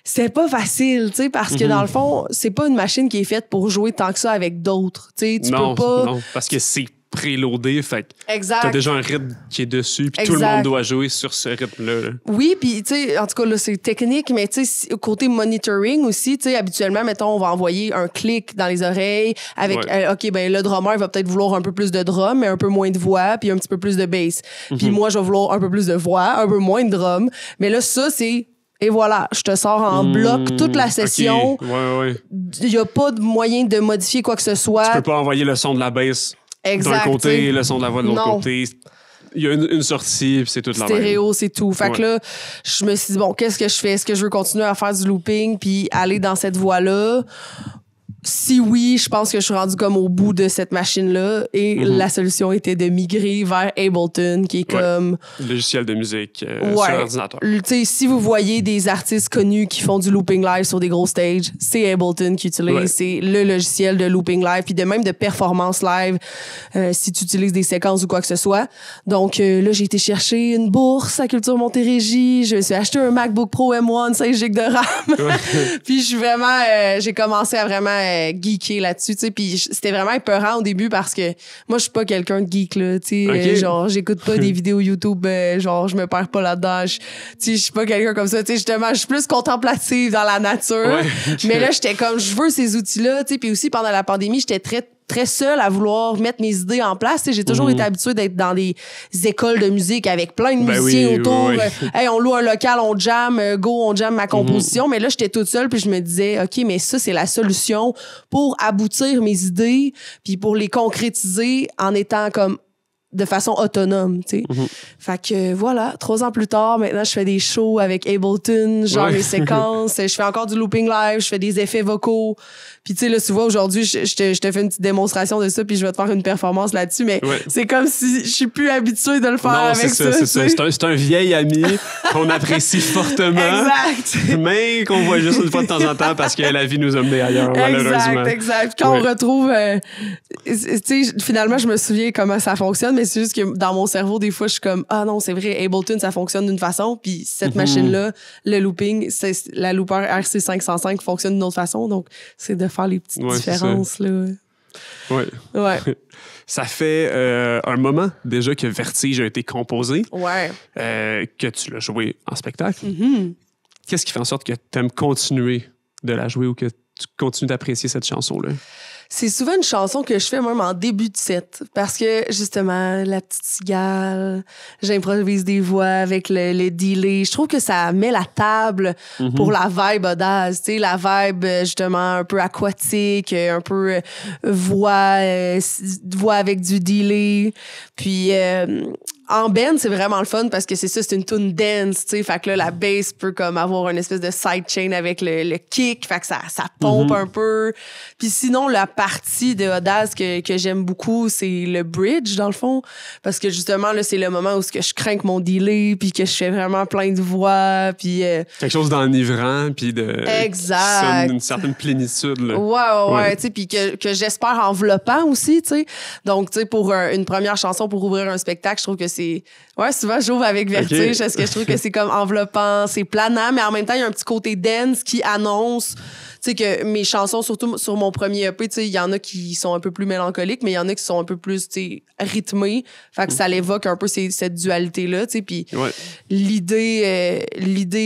Speaker 2: C'est pas facile, tu sais, parce que dans le fond, c'est pas une machine qui est faite pour jouer tant que ça avec d'autres. Tu sais, tu
Speaker 1: Non,
Speaker 2: peux pas.
Speaker 1: non, parce que c'est préloadé, fait que
Speaker 2: Exact.
Speaker 1: t'as déjà un rythme qui est dessus, puis tout le
Speaker 2: Exact.
Speaker 1: monde doit jouer sur ce rythme-là. Là.
Speaker 2: Oui, puis tu sais, en tout cas là, c'est technique, mais tu sais, côté monitoring aussi, tu sais, habituellement, mettons, on va envoyer un clic dans les oreilles avec,
Speaker 1: Ouais.
Speaker 2: ok, ben le drummer va peut-être vouloir un peu plus de drum, mais un peu moins de voix, puis un petit peu plus de bass. Puis moi, je vais vouloir un peu plus de voix, un peu moins de drum, mais là, ça c'est et voilà, je te sors en bloc toute la session.
Speaker 1: OK. Ouais.
Speaker 2: Il y a pas de moyen de modifier quoi que ce soit.
Speaker 1: Tu peux pas envoyer le son de la basse d'un
Speaker 2: Exact,
Speaker 1: côté,
Speaker 2: t'sais.
Speaker 1: le son de la voix de l'autre
Speaker 2: Non.
Speaker 1: côté. Il y a une sortie, puis c'est toute la même.
Speaker 2: Stéréo, c'est tout. Fait que
Speaker 1: Ouais.
Speaker 2: là, je me suis dit, bon, qu'est-ce que je fais? Est-ce que je veux continuer à faire du looping puis aller dans cette voie-là? Si oui, je pense que je suis rendue comme au bout de cette machine-là. Et la solution était de migrer vers Ableton, qui est
Speaker 1: Ouais.
Speaker 2: comme...
Speaker 1: Logiciel de musique sur
Speaker 2: Ouais.
Speaker 1: ordinateur.
Speaker 2: Tu sais, si vous voyez des artistes connus qui font du looping live sur des gros stages, c'est Ableton qui utilise.
Speaker 1: Ouais.
Speaker 2: C'est le logiciel de looping live, puis de même de performance live, si tu utilises des séquences ou quoi que ce soit. Donc là, j'ai été chercher une bourse à Culture Montérégie. Je me suis acheté un MacBook Pro M1, 16 GB de RAM. Puis je suis vraiment... j'ai commencé à vraiment geeker là-dessus, tu sais. Puis c'était vraiment épeurant au début parce que moi, je suis pas quelqu'un de geek, là, tu sais.
Speaker 1: Ok.
Speaker 2: Genre, j'écoute pas des vidéos YouTube, genre, je me perds pas là-dedans. Tu sais, je suis pas quelqu'un comme ça, tu sais. Justement, je suis plus contemplative dans la nature.
Speaker 1: Ouais, ok.
Speaker 2: Mais là, j'étais comme, je veux ces outils-là, tu sais. Puis aussi, pendant la pandémie, j'étais très seule à vouloir mettre mes idées en place. Tu sais, j'ai toujours été habituée d'être dans des écoles de musique avec plein de
Speaker 1: Ben
Speaker 2: musiciens
Speaker 1: oui,
Speaker 2: autour.
Speaker 1: oui,
Speaker 2: Hey, on loue un local, on jam, on jam ma composition. Mais là, j'étais toute seule, puis je me disais, OK, mais ça, c'est la solution pour aboutir mes idées, puis pour les concrétiser en étant comme de façon autonome, tu sais. Fait que voilà, 3 ans plus tard, maintenant, je fais des shows avec Ableton, genre
Speaker 1: Ouais.
Speaker 2: mes séquences, je fais encore du looping live, je fais des effets vocaux. Puis tu sais, là, tu vois, aujourd'hui, je te fais une petite démonstration de ça, puis je vais te faire une performance là-dessus, mais
Speaker 1: Ouais.
Speaker 2: c'est comme si je suis plus habituée de le faire
Speaker 1: Non,
Speaker 2: avec
Speaker 1: c'est ça, c'est ça.
Speaker 2: tu sais.
Speaker 1: C'est un vieil ami qu'on apprécie fortement,
Speaker 2: Exact.
Speaker 1: mais qu'on voit juste une fois de temps en temps parce que la vie nous a menés ailleurs, malheureusement.
Speaker 2: Exact. Quand
Speaker 1: Ouais.
Speaker 2: on retrouve... tu sais, finalement, je me souviens comment ça fonctionne, mais c'est juste que dans mon cerveau, des fois, je suis comme, ah non, c'est vrai, Ableton, ça fonctionne d'une façon, puis cette machine-là, le looping, la Looper RC505 fonctionne d'une autre façon, donc c'est de faire les petites différences, là.
Speaker 1: Ouais.
Speaker 2: Ouais.
Speaker 1: Ça fait un moment déjà que Vertige a été composé,
Speaker 2: Ouais.
Speaker 1: que tu l'as joué en spectacle.
Speaker 2: Mm-hmm.
Speaker 1: Qu'est-ce qui fait en sorte que tu aimes continuer de la jouer ou que tu continues d'apprécier cette chanson-là?
Speaker 2: C'est souvent une chanson que je fais même en début de set. Parce que, justement, la petite cigale, j'improvise des voix avec le delay. Je trouve que ça met la table pour la vibe audace. Tu sais, la vibe, justement, un peu aquatique, un peu voix avec du delay. Puis, en band, c'est vraiment le fun parce que c'est ça, c'est une tune dance, tu sais. Fait que là, la bass peut comme avoir une espèce de sidechain avec le kick. Fait que ça pompe un peu. Puis sinon, la partie de Audace que j'aime beaucoup, c'est le bridge, dans le fond. Parce que justement, là, c'est le moment où je crains mon delay puis que je fais vraiment plein de voix. Puis...
Speaker 1: quelque chose d'enivrant puis
Speaker 2: exact.
Speaker 1: Qui sonne d'une certaine plénitude, là.
Speaker 2: Ouais. Tu sais, puis que j'espère enveloppant aussi, tu sais. Donc, tu sais, pour une première chanson pour ouvrir un spectacle, je trouve que c'est... Ouais, souvent, j'ouvre avec Vertige parce que je trouve que c'est comme enveloppant, c'est planant, mais en même temps, il y a un petit côté dance qui annonce, tu sais, que mes chansons, surtout sur mon premier EP, tu sais, il y en a qui sont un peu plus mélancoliques, mais il y en a qui sont un peu plus, tu sais, rythmées. Fait que ça l'évoque un peu cette dualité-là, tu sais. Puis l'idée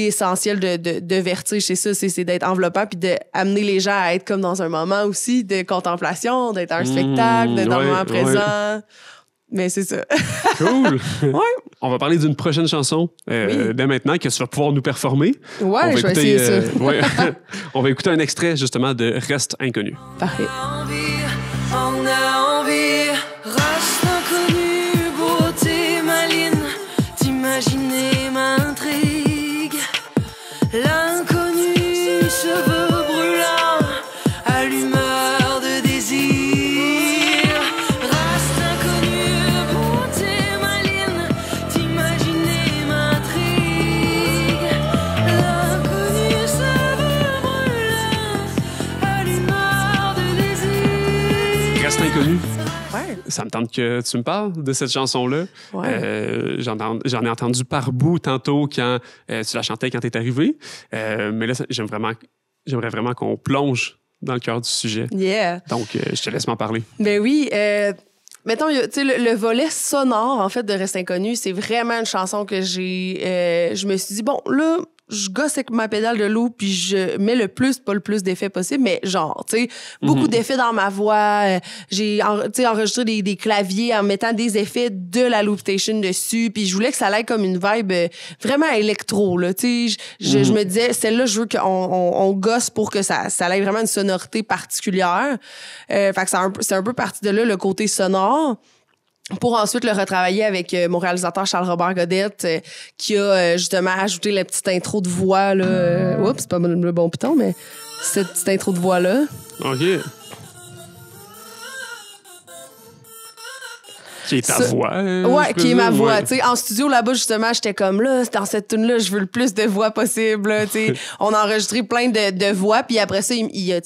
Speaker 2: essentielle de Vertige, c'est ça, c'est d'être enveloppant puis d'amener les gens à être comme dans un moment aussi de contemplation, d'être à un spectacle, d'être dans le moment présent. Mais c'est ça.
Speaker 1: Cool.
Speaker 2: Ouais.
Speaker 1: On va parler d'une prochaine chanson dès maintenant que tu vas pouvoir nous performer.
Speaker 2: Ouais, je vais essayer ça.
Speaker 1: On va écouter un extrait justement de Reste inconnu.
Speaker 2: Parfait.
Speaker 3: On a envie, reste inconnu, beauté maligne, t'imaginer m'intrigue. L'inconnu, cheveux brûlants, allumeur de désir. Reste inconnu, beauté maligne, t'imaginer m'intrigue. L'inconnu, cheveux brûlants, allumeur de désir.
Speaker 1: Reste inconnu.
Speaker 2: Ouais.
Speaker 1: Ça me tente que tu me parles de cette chanson-là.
Speaker 2: Ouais.
Speaker 1: J'en ai entendu par bout tantôt quand tu la chantais quand t'es arrivé. Mais là, j'aimerais vraiment qu'on plonge dans le cœur du sujet.
Speaker 2: Yeah.
Speaker 1: Donc, je te laisse m'en parler.
Speaker 2: Ben oui, mettons, tu sais, le volet sonore, en fait, de Reste inconnu, c'est vraiment une chanson que je me suis dit, bon, là, je gosse avec ma pédale de loop puis je mets pas le plus d'effets possible, mais genre, tu sais, beaucoup d'effets dans ma voix. J'ai enregistré des claviers en mettant des effets de la loopstation dessus, puis je voulais que ça aille comme une vibe vraiment électro, là, tu sais. Je me disais, celle-là, je veux qu'on gosse pour que ça ait vraiment une sonorité particulière. Fait que c'est un peu parti de là, le côté sonore. Pour ensuite le retravailler avec mon réalisateur Charles-Robert Godette, qui a justement ajouté la petite intro de voix, là. Oups, c'est pas le bon piton, mais cette petite intro de voix-là.
Speaker 1: OK. Qui est ta voix.
Speaker 2: Ouais, qui est ma voix. Tu sais, en studio, là-bas, justement, j'étais comme, là, dans cette tune-là, je veux le plus de voix possible. Tu sais, on a enregistré plein de voix, puis après ça, il a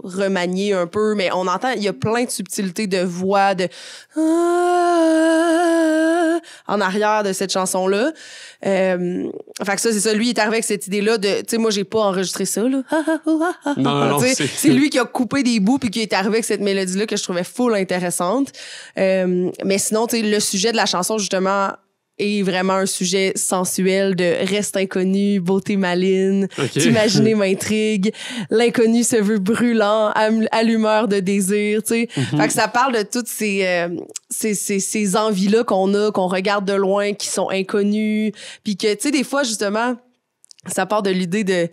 Speaker 2: remanié un peu, mais on entend, il y a plein de subtilités de voix, en arrière de cette chanson-là. Fait que ça, c'est ça. Lui, il est arrivé avec cette idée-là de, tu sais, moi, j'ai pas enregistré ça, là.
Speaker 1: Non,
Speaker 2: c'est lui qui a coupé des bouts puis qui est arrivé avec cette mélodie-là que je trouvais full intéressante. Mais sinon, tu sais, le sujet de la chanson, justement, est vraiment un sujet sensuel de Reste inconnu, beauté maligne, t'imaginer m'intrigue, l'inconnu se veut brûlant, allumeur de désir, tu sais. Fait que ça parle de toutes ces envies-là qu'on regarde de loin, qui sont inconnues, puis que, tu sais, des fois, justement, ça part de l'idée de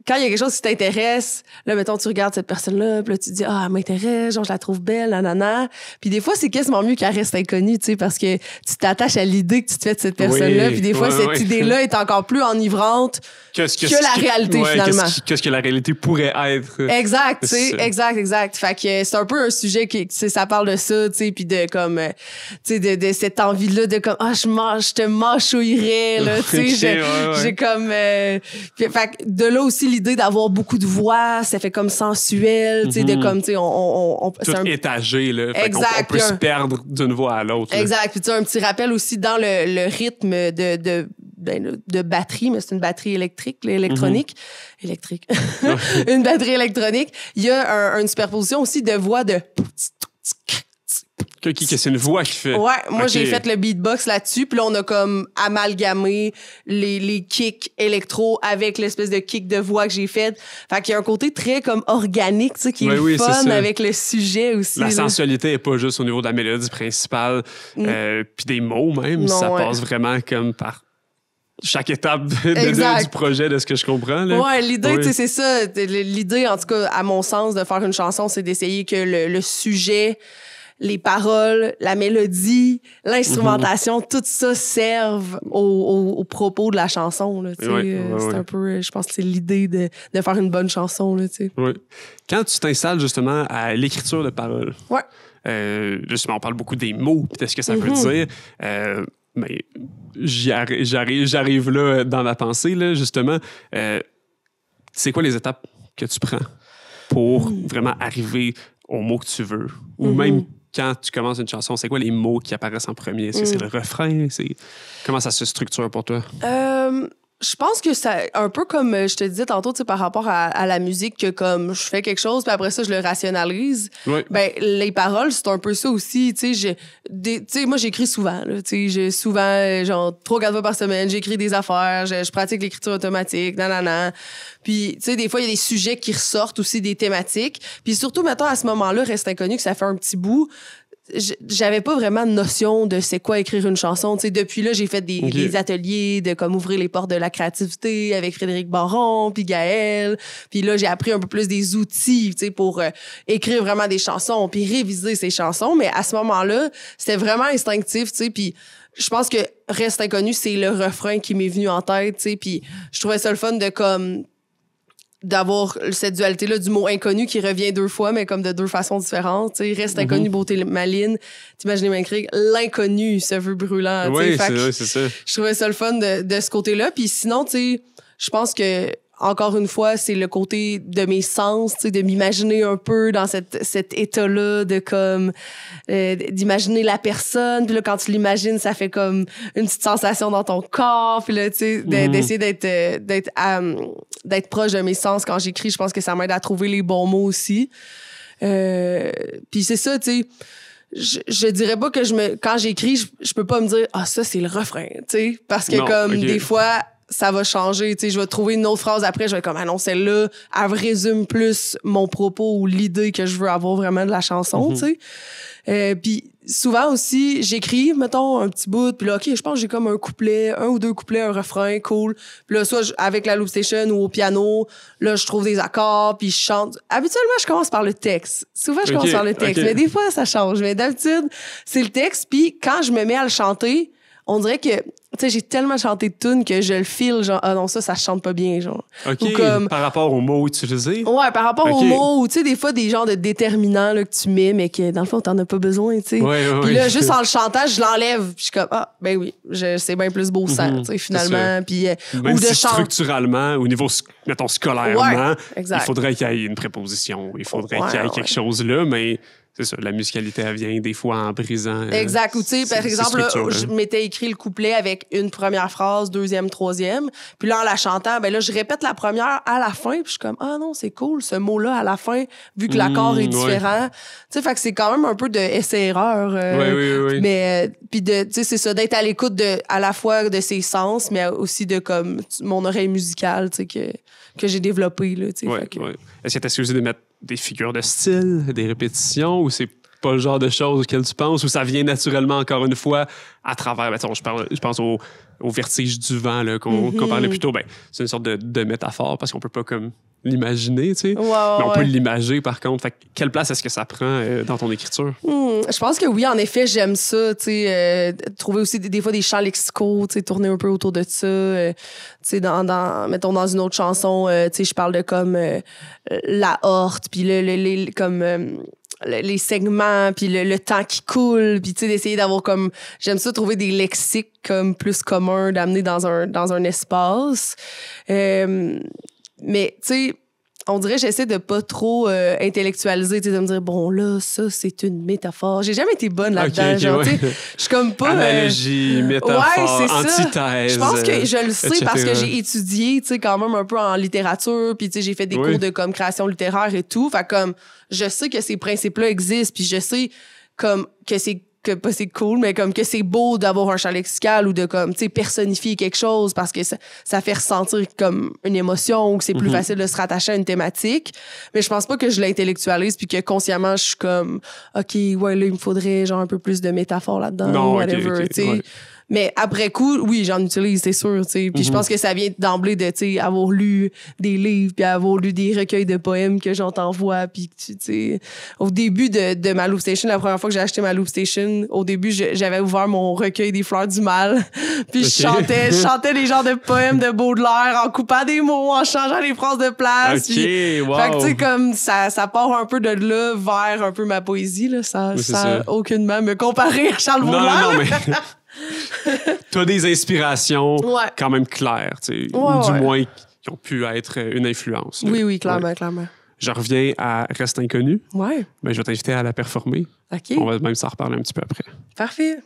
Speaker 2: quand il y a quelque chose qui t'intéresse, là, mettons, tu regardes cette personne-là, puis là, tu te dis, elle m'intéresse, genre, je la trouve belle, nanana. Puis des fois, c'est quasiment mieux qu'elle reste inconnue, tu sais, parce que tu t'attaches à l'idée que tu te fais de cette personne-là. Puis des fois, cette idée-là est encore plus enivrante que la réalité, finalement.
Speaker 1: Qu'est-ce que la réalité pourrait être.
Speaker 2: Exact, tu sais, exact. Fait que c'est un peu un sujet qui, tu sais, ça parle de ça, tu sais, puis de comme, tu sais, de cette envie-là de comme, je te mâchouillerais, là, tu sais, j'ai comme, fait que de là aussi l'idée d'avoir beaucoup de voix, ça fait comme sensuel, tu sais, de comme, tu sais,
Speaker 1: tout étagé, là.
Speaker 2: Exact.
Speaker 1: On peut se perdre d'une voix à l'autre.
Speaker 2: Exact. Puis tu sais, un petit rappel aussi dans le rythme de batterie, mais c'est une batterie électrique, électronique. Électrique. Une batterie électronique. Il y a une superposition aussi de voix de...
Speaker 1: C'est une voix qui fait...
Speaker 2: Ouais, moi, j'ai fait le beatbox là-dessus, puis là, on a comme amalgamé les kicks électro avec l'espèce de kick de voix que j'ai fait. Fait qu'il y a un côté très comme organique, tu sais, qui est fun avec le sujet aussi.
Speaker 1: La sensualité est pas juste au niveau de la mélodie principale, puis des mots même. Non, ça passe vraiment comme par... chaque étape du projet, de ce que je comprends. Là.
Speaker 2: Ouais, l'idée, tu sais, c'est ça. L'idée, en tout cas, à mon sens, de faire une chanson, c'est d'essayer que le sujet, les paroles, la mélodie, l'instrumentation, tout ça serve au propos de la chanson. Là, c'est un peu, je pense que c'est l'idée de faire une bonne chanson. Là,
Speaker 1: quand tu t'installes justement à l'écriture de paroles, justement, on parle beaucoup des mots et de ce que ça veut dire. Mais j'arrive là dans ma pensée, là, justement. C'est quoi les étapes que tu prends pour vraiment arriver aux mots que tu veux? Ou même quand tu commences une chanson, c'est quoi les mots qui apparaissent en premier? Est-ce que c'est le refrain? Comment ça se structure pour toi?
Speaker 2: Je pense que c'est un peu comme je te disais tantôt, tu sais, par rapport à la musique, que comme je fais quelque chose, puis après ça, je le rationalise. Ben, les paroles, c'est un peu ça aussi. Tu sais, moi, j'écris souvent. Tu sais, j'ai souvent, genre, 3-4 fois par semaine, j'écris des affaires, je pratique l'écriture automatique, nanana. Puis, tu sais, des fois, il y a des sujets qui ressortent aussi, des thématiques. Puis surtout, maintenant, à ce moment-là, Reste inconnu, que ça fait un petit bout, j'avais pas vraiment de notion de c'est quoi écrire une chanson. Tu sais, depuis là, j'ai fait des ateliers de comme ouvrir les portes de la créativité avec Frédéric Baron, puis Gaël. Puis là, j'ai appris un peu plus des outils, tu sais, pour écrire vraiment des chansons, puis réviser ces chansons. Mais à ce moment-là, c'était vraiment instinctif, tu sais, puis je pense que Reste inconnu, c'est le refrain qui m'est venu en tête, tu sais, puis je trouvais ça le fun de comme d'avoir cette dualité-là du mot inconnu qui revient 2 fois, mais comme de 2 façons différentes. Tu sais, Reste inconnu, beauté maline. T'imagines m'écrire l'inconnu, ce feu brûlant.
Speaker 1: Oui, c'est ça.
Speaker 2: Je trouvais ça le fun de ce côté-là. Puis sinon, tu sais, je pense que encore une fois, c'est le côté de mes sens, tu sais, de m'imaginer un peu dans cet état-là, de comme d'imaginer la personne. Puis là, quand tu l'imagines, ça fait comme une petite sensation dans ton corps. Puis là, tu sais, d'essayer d'être proche de mes sens quand j'écris, je pense que ça m'aide à trouver les bons mots aussi. Puis c'est ça, tu sais. Je dirais pas que quand j'écris, je peux pas me dire ça c'est le refrain, tu sais, parce que des fois ça va changer, tu sais, je vais trouver une autre phrase après, je vais comme non, celle-là elle résume plus mon propos ou l'idée que je veux avoir vraiment de la chanson, tu sais. Puis souvent aussi, j'écris, mettons, un petit bout, puis là, OK, je pense que j'ai comme un ou 2 couplets, un refrain, cool. Puis là, soit avec la loop station ou au piano, là, je trouve des accords, puis je chante. Habituellement, je commence par le texte. Souvent, je commence par le texte, mais des fois, ça change. Mais d'habitude, c'est le texte, puis quand je me mets à le chanter, on dirait que, tu sais, j'ai tellement chanté de tunes que je le file, genre, non, ça chante pas bien, genre.
Speaker 1: OK,
Speaker 2: ou comme,
Speaker 1: par rapport aux mots utilisés?
Speaker 2: Ouais, par rapport aux mots, ou tu sais, des fois, des genres de déterminants là, que tu mets, mais que dans le fond, t'en as pas besoin, tu sais. Puis là, juste en le chantant, je l'enlève, puis je suis comme, ben oui, c'est bien plus beau sang, tu sais, finalement. Puis,
Speaker 1: même si structurellement, au niveau, mettons, scolairement, il faudrait qu'il y ait une préposition, il faudrait qu'il y ait quelque chose là, mais... C'est ça, la musicalité, elle vient des fois en brisant.
Speaker 2: Exact. Ou tu sais, par exemple, là, je m'étais écrit le couplet avec une première phrase, 2e, 3e. Puis là, en la chantant, ben là, je répète la première à la fin. Puis je suis comme, non, c'est cool, ce mot-là à la fin, vu que l'accord est différent. Tu sais, fait que c'est quand même un peu de essai-erreur.
Speaker 1: Oui.
Speaker 2: Mais, puis tu sais, c'est ça, d'être à l'écoute à la fois de ses sens, mais aussi de comme mon oreille musicale, tu sais, que j'ai développée, là, tu sais.
Speaker 1: Est-ce que tu as essayé de mettre des figures de style, des répétitions, ou c'est pas le genre de choses auxquelles tu penses, ou ça vient naturellement, encore une fois, à travers... Ben, je pense au vertige du vent là, qu'on parlait plus tôt. Ben, c'est une sorte de métaphore, parce qu'on peut pas comme l'imaginer, tu sais. Mais on peut l'imager, par contre. Fait que, quelle place est-ce que ça prend dans ton écriture?
Speaker 2: Je pense que oui, en effet, j'aime ça, tu sais. Trouver aussi des fois des chants lexicaux, tu sais, tourner un peu autour de ça. Tu sais, mettons, dans une autre chanson, tu sais, je parle de comme la horte, puis les segments, puis le temps qui coule, puis tu sais, d'essayer d'avoir comme... J'aime ça, trouver des lexiques comme plus communs, d'amener dans un espace. Mais, tu sais, on dirait que j'essaie de pas trop intellectualiser, tu sais, de me dire, bon, là, ça, c'est une métaphore. J'ai jamais été bonne là-dedans. Genre, tu sais, je suis comme pas...
Speaker 1: Analogie, métaphore, antithèse.
Speaker 2: Je pense que je le sais
Speaker 1: etc.
Speaker 2: parce que j'ai étudié, tu sais, quand même un peu en littérature, puis tu sais, j'ai fait des cours de comme création littéraire et tout. Fait comme, je sais que ces principes-là existent, puis je sais comme que pas c'est cool, mais comme que c'est beau d'avoir un champ lexical ou de comme, tu sais, personnifier quelque chose parce que ça fait ressentir comme une émotion ou que c'est plus facile de se rattacher à une thématique. Mais je pense pas que je l'intellectualise puis que consciemment, je suis comme, OK, ouais, là, il me faudrait genre un peu plus de métaphores là-dedans,
Speaker 1: non,
Speaker 2: whatever, tu sais. Ouais. Mais après coup, oui, j'en utilise, c'est sûr, tu sais. Puis je pense que ça vient d'emblée de, tu sais, avoir lu des livres puis avoir lu des recueils de poèmes que j'entends voix puis tu sais, au début de ma Loop Station, la première fois que j'ai acheté ma Loop Station, au début, j'avais ouvert mon recueil des fleurs du mal puis je chantais des genres de poèmes de Baudelaire en coupant des mots, en changeant les phrases de place. Puis,
Speaker 1: wow.
Speaker 2: fait que tu sais, comme ça part un peu de là vers un peu ma poésie, là, sans aucunement me comparer à Charles Baudelaire.
Speaker 1: Non, mais... T'as des inspirations quand même claires, tu sais, ou du moins qui ont pu être une influence. Là.
Speaker 2: Oui, clairement, clairement.
Speaker 1: Je reviens à Reste inconnu.
Speaker 2: Ouais.
Speaker 1: Ben, je vais t'inviter à la performer.
Speaker 2: OK.
Speaker 1: On va même s'en reparler un petit peu après.
Speaker 2: Parfait.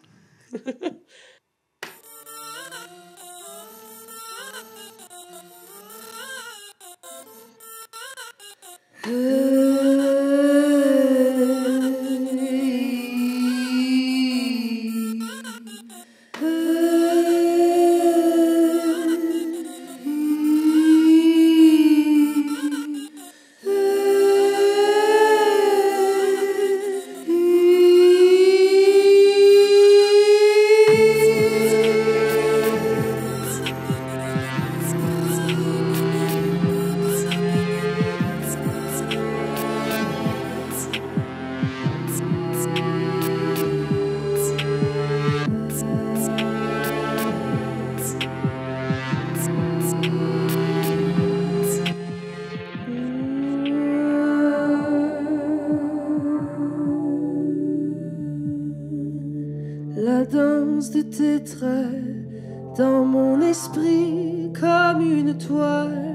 Speaker 3: La danse de tes traits dans mon esprit comme une toile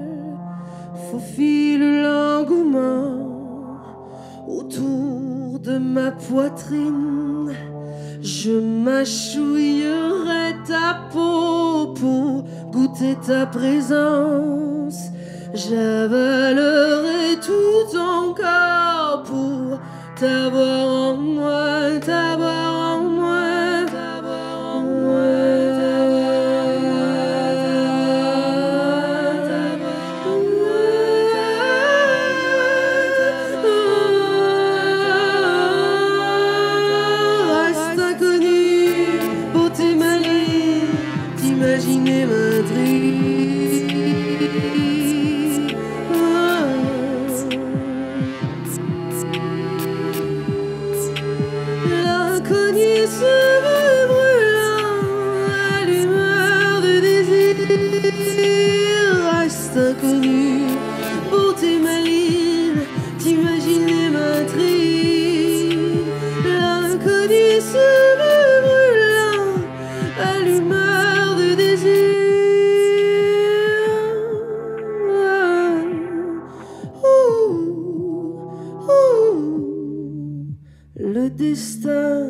Speaker 3: faufile l'engouement autour de ma poitrine. Je mâchouillerai ta peau pour goûter ta présence. J'avalerai tout ton corps pour t'avoir en moi, t'avoir en moi, t'avoir en moi. Reste inconnu, beauté maligne, t'imaginer m'intrigue. L'inconnu se veut brûlant, allumeur de désir. Reste inconnu, beauté maligne, t'imaginer m'intrigue. L'inconnu se veut brûlant, allumeur de désir. Le destin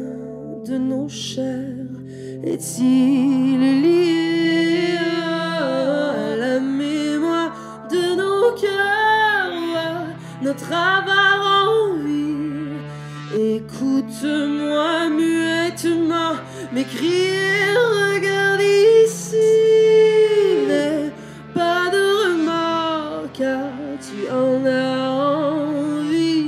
Speaker 3: de nos chairs est-il lié à la mémoire de nos cœurs, à notre avare envie? Écoute-moi muettement m'écrire, regarde ici. N'aie pas de remords car tu en as envie.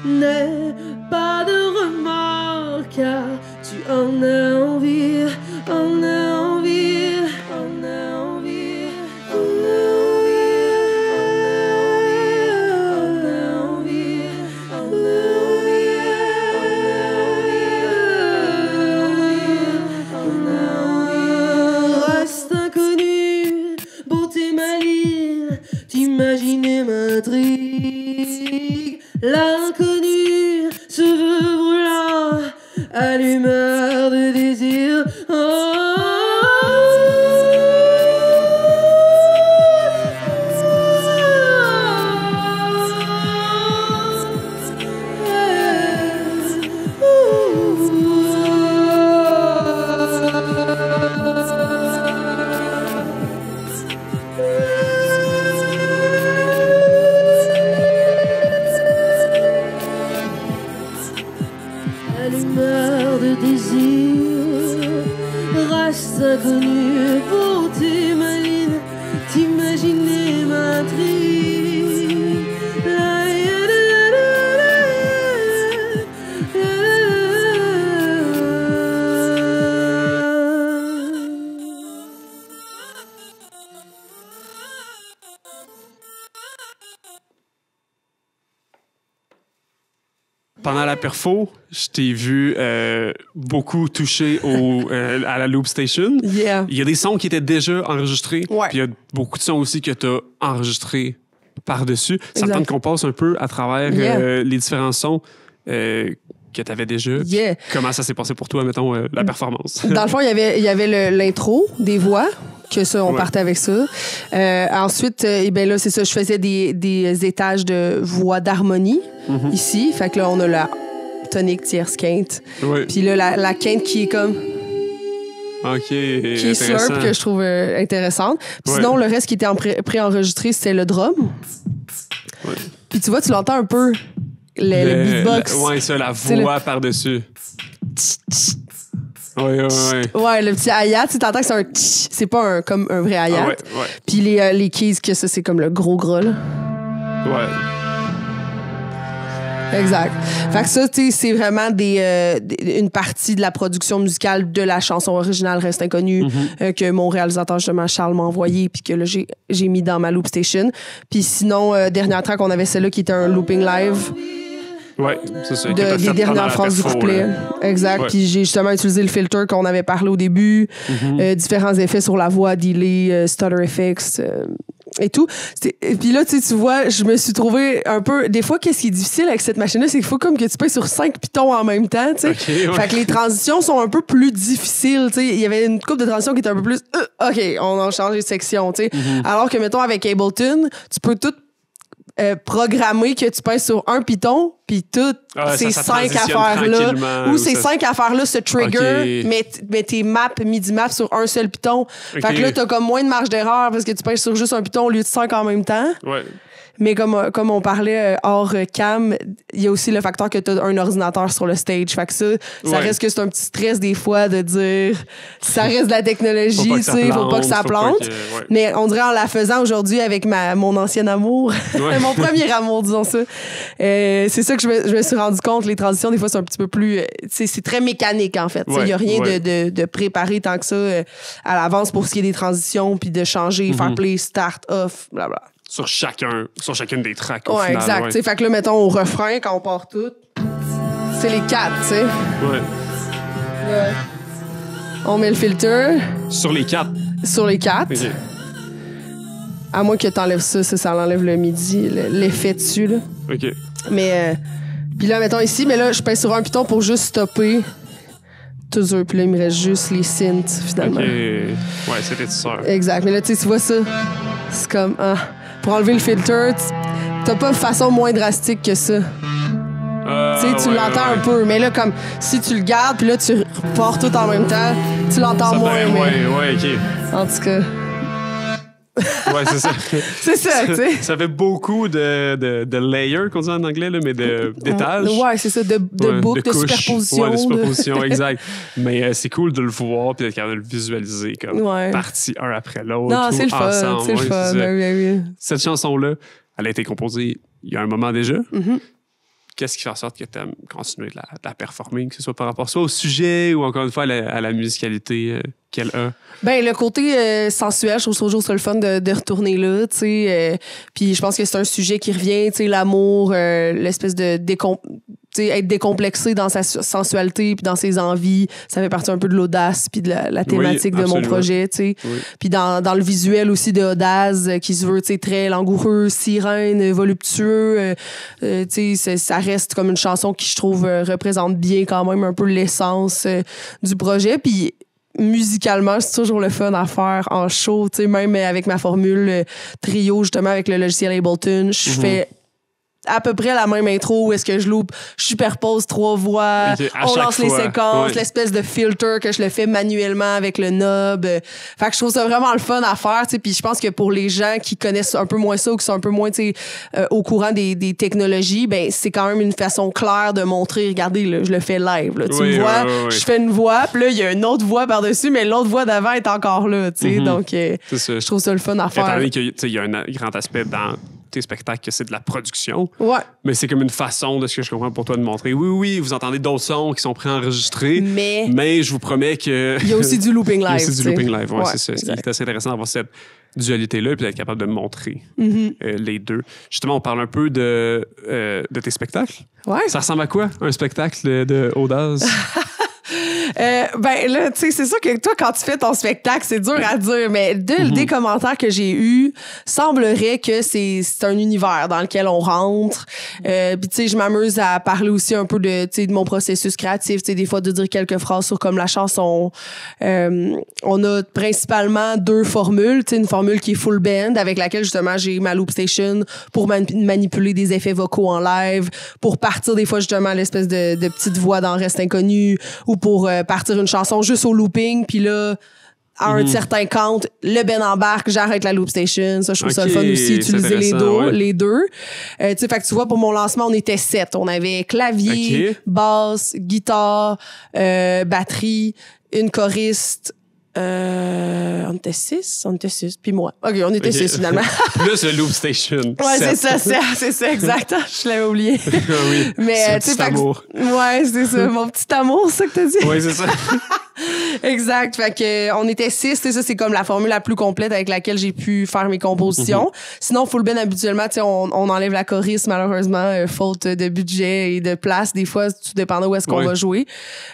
Speaker 3: N'aie pas de remords car tu en as envie, en as envie, en as envie, en as envie, en as envie. Reste inconnu, beauté maligne, t'imaginer m'intrigue. L'inconnu se veut brûlant, allumeur de désir. meurt de désir. Reste inconnu pour t'imaginer m'intrigue.
Speaker 1: Pendant la perfo, je t'ai vu beaucoup toucher à la Loop Station.
Speaker 2: Yeah.
Speaker 1: Il y a des sons qui étaient déjà enregistrés.
Speaker 2: Ouais.
Speaker 1: Puis il y a beaucoup de sons aussi que tu as enregistrés par-dessus. Ça me
Speaker 2: Exact.
Speaker 1: tente qu'on passe un peu à travers
Speaker 2: Yeah.
Speaker 1: les différents sons que tu avais déjà.
Speaker 2: Yeah.
Speaker 1: Comment ça s'est passé pour toi, mettons, la performance?
Speaker 2: Dans le fond, il y avait l'intro des voix, que ça, on partait avec ça. Ensuite, ben là, c'est ça, je faisais des étages de voix d'harmonie ici. Fait que là, on a la tonique, tierce, quinte.
Speaker 1: Oui.
Speaker 2: Puis là, la quinte qui est comme...
Speaker 1: OK,
Speaker 2: qui est
Speaker 1: intéressant.
Speaker 2: slurp, que je trouve intéressante. Puis
Speaker 1: Ouais.
Speaker 2: sinon, le reste qui était préenregistré, c'était le drum.
Speaker 1: Ouais.
Speaker 2: Puis tu vois, tu l'entends un peu, le beatbox.
Speaker 1: Ouais, ça, la
Speaker 2: C'est
Speaker 1: voix par-dessus. Oui.
Speaker 2: Ouais, le petit hi-hat, tu t'entends que c'est un tch, c'est pas comme un vrai hi-hat.
Speaker 1: Ah ouais.
Speaker 2: Puis les keys, que ça, c'est comme le gros gras, là.
Speaker 1: Ouais.
Speaker 2: Exact. Fait que ça, tu sais, c'est vraiment une partie de la production musicale de la chanson originale Reste Inconnue que mon réalisateur, justement, Charles, m'a envoyé puis que là, j'ai mis dans ma Loop Station. Puis sinon, dernière track, on avait celle-là qui était un looping live
Speaker 1: Ouais, c'est ça. qui était
Speaker 2: des
Speaker 1: faite pendant
Speaker 2: dernières
Speaker 1: la
Speaker 2: phrases du
Speaker 1: perfo,
Speaker 2: couplet.
Speaker 1: là.
Speaker 2: Exact.
Speaker 1: Ouais.
Speaker 2: Puis j'ai justement utilisé le filter qu'on avait parlé au début, différents effets sur la voix, delay, stutter effects et tout. Et puis là, tu vois, je me suis trouvé un peu... Des fois, qu'est-ce qui est difficile avec cette machine-là, c'est qu'il faut comme que tu pèses sur 5 pitons en même temps, tu sais.
Speaker 1: OK, ouais.
Speaker 2: Fait que les transitions sont un peu plus difficiles, tu sais. Il y avait une couple de transitions qui était un peu plus... OK, on a changé de section, tu sais. Alors que, mettons, avec Ableton, tu peux tout programmer que tu pèses sur un piton, puis toutes ces
Speaker 1: ça
Speaker 2: 5
Speaker 1: transitionne
Speaker 2: affaires-là,
Speaker 1: tranquillement,
Speaker 2: ou ces
Speaker 1: ça-
Speaker 2: 5 affaires-là se trigger,
Speaker 1: OK.
Speaker 2: mais tes maps, MIDI-maps sur un seul piton. Fait que là, t'as comme moins de marge d'erreur parce que tu pèses sur juste un piton au lieu de 5 en même temps.
Speaker 1: Ouais.
Speaker 2: Mais comme on parlait hors cam, il y a aussi le facteur que tu as un ordinateur sur le stage. Fait que ça
Speaker 1: Ouais.
Speaker 2: reste que c'est un petit stress des fois de dire ça reste de la technologie, tu sais, faut pas que ça plante.
Speaker 1: ouais.
Speaker 2: Mais on dirait en la faisant aujourd'hui avec mon ancien amour,
Speaker 1: Ouais.
Speaker 2: mon premier amour, disons ça. C'est ça que je me suis rendu compte. Les transitions, des fois, c'est un petit peu plus... c'est très mécanique, en fait. Il
Speaker 1: Ouais,
Speaker 2: y a rien
Speaker 1: ouais.
Speaker 2: de préparé tant que ça à l'avance pour ce qui est des transitions, puis de changer, faire play, start, off, blablabla.
Speaker 1: Sur chacune des tracks, au
Speaker 2: Ouais,
Speaker 1: final.
Speaker 2: exact.
Speaker 1: Ouais.
Speaker 2: T'sais, fait que là, mettons, au refrain, quand on part tout, c'est les 4, tu sais.
Speaker 1: Ouais.
Speaker 2: On met le filter
Speaker 1: Sur les 4.
Speaker 2: sur les 4.
Speaker 1: OK.
Speaker 2: À moins que t'enlèves ça l'enlève le midi, l'effet dessus, là.
Speaker 1: OK.
Speaker 2: Mais, puis là, mettons ici, mais là, je pèse sur un piton pour juste stopper tout ça. Puis là, il me reste juste les synths, finalement.
Speaker 1: OK. Ouais, c'était sûr.
Speaker 2: Exact. Mais là, tu sais, tu vois ça, c'est comme, pour enlever le filter, t'as pas de façon moins drastique que ça. Tu sais, tu l'entends un peu, mais là, comme si tu le gardes, puis là, tu repars tout en même temps, tu l'entends
Speaker 1: Ça
Speaker 2: moins.
Speaker 1: paraît
Speaker 2: Mais...
Speaker 1: ouais, OK.
Speaker 2: En tout cas,
Speaker 1: Ouais, c'est ça.
Speaker 2: c'est ça, tu sais.
Speaker 1: Ça fait beaucoup de layers, qu'on dit en anglais, là, mais d'étages.
Speaker 2: Ouais, c'est ça, de
Speaker 1: Ouais,
Speaker 2: boucles, de
Speaker 1: couches.
Speaker 2: superposition.
Speaker 1: Ouais, de superposition, exact. Mais c'est cool de le voir puis d'être capable de le visualiser comme
Speaker 2: Ouais.
Speaker 1: partie un après l'autre.
Speaker 2: Non,
Speaker 1: tout
Speaker 2: c'est le fun,
Speaker 1: ensemble.
Speaker 2: c'est le
Speaker 1: Ouais,
Speaker 2: fun.
Speaker 1: c'est ça.
Speaker 2: Oui.
Speaker 1: Cette chanson-là, elle a été composée il y a un moment déjà. Qu'est-ce qui fait en sorte que tu aimes continuer de la performer, que ce soit par rapport soit au sujet ou encore une fois à la musicalité qu'elle a?
Speaker 2: Ben, le côté sensuel, je trouve toujours ça le fun de retourner là, tu sais. Puis je pense que c'est un sujet qui revient, tu sais, l'amour, l'espèce de être décomplexé dans sa sensualité puis dans ses envies, ça fait partie un peu de l'audace puis de la thématique de mon
Speaker 1: absolument.
Speaker 2: projet, tu sais.
Speaker 1: Oui.
Speaker 2: Puis dans le visuel aussi de Audace, qui se veut, tu sais, très langoureux, sirène, voluptueux, tu sais, ça reste comme une chanson qui, je trouve, représente bien quand même un peu l'essence du projet. Puis musicalement, c'est toujours le fun à faire en show, tu sais, même avec ma formule trio, justement, avec le logiciel Ableton, je fais à peu près la même intro où est-ce que je superpose 3 voix, on lance les séquences, l'espèce de filter que je le fais manuellement avec le knob. Fait que je trouve ça vraiment le fun à faire, tu sais, puis je pense que pour les gens qui connaissent un peu moins ça ou qui sont un peu moins, tu sais, au courant des technologies, ben c'est quand même une façon claire de montrer, regardez, là, je le fais live, là, tu me vois, je fais une voix, puis là, il y a une autre voix par-dessus, mais l'autre voix d'avant est encore là, tu sais, donc je trouve ça le fun à faire.
Speaker 1: Étant donné qu'il y a un grand aspect dans tes spectacles que c'est de la production.
Speaker 2: Ouais.
Speaker 1: Mais c'est comme une façon, de ce que je comprends pour toi, de montrer, oui, vous entendez d'autres sons qui sont préenregistrés, mais je vous promets que...
Speaker 2: Il y a aussi du looping live.
Speaker 1: Il y a aussi du looping live, c'est ça. C'est assez intéressant d'avoir cette dualité-là et d'être capable de montrer les deux. Justement, on parle un peu de tes spectacles. Ouais. Ça ressemble à quoi, un spectacle de Audace?
Speaker 2: Ben là, tu sais, c'est sûr que toi, quand tu fais ton spectacle, c'est dur à dire, mais des commentaires que j'ai eus, semblerait que c'est un univers dans lequel on rentre. Puis tu sais, je m'amuse à parler aussi un peu de mon processus créatif, tu sais, des fois de dire quelques phrases sur comme la chanson. On a principalement 2 formules, tu sais, une formule qui est full band avec laquelle justement j'ai ma loop station pour manipuler des effets vocaux en live, pour partir des fois justement l'espèce de petite voix dans Reste inconnu, ou pour partir une chanson juste au looping, puis là, à un certain count, le Ben embarque, j'arrête la loop station. Ça, je trouve ça le fun aussi, utiliser les deux. Tu sais, fait que tu vois, pour mon lancement, on était 7. On avait clavier, basse, guitare, batterie, une choriste. On était 6, puis moi. OK, on était 6 finalement.
Speaker 1: Plus le loop station.
Speaker 2: Ouais, c'est ça, exact. Je l'avais oublié.
Speaker 1: Oui,
Speaker 2: mais tu sais, amour. Ouais, c'est ça, mon petit amour, c'est ça que t'as dit.
Speaker 1: Oui, c'est ça.
Speaker 2: Exact. Fait que on était 6, ça c'est comme la formule la plus complète avec laquelle j'ai pu faire mes compositions. Sinon, full band habituellement, tu sais, on enlève la choriste malheureusement, faute de budget et de place des fois, tout dépendant où est-ce qu'on va jouer.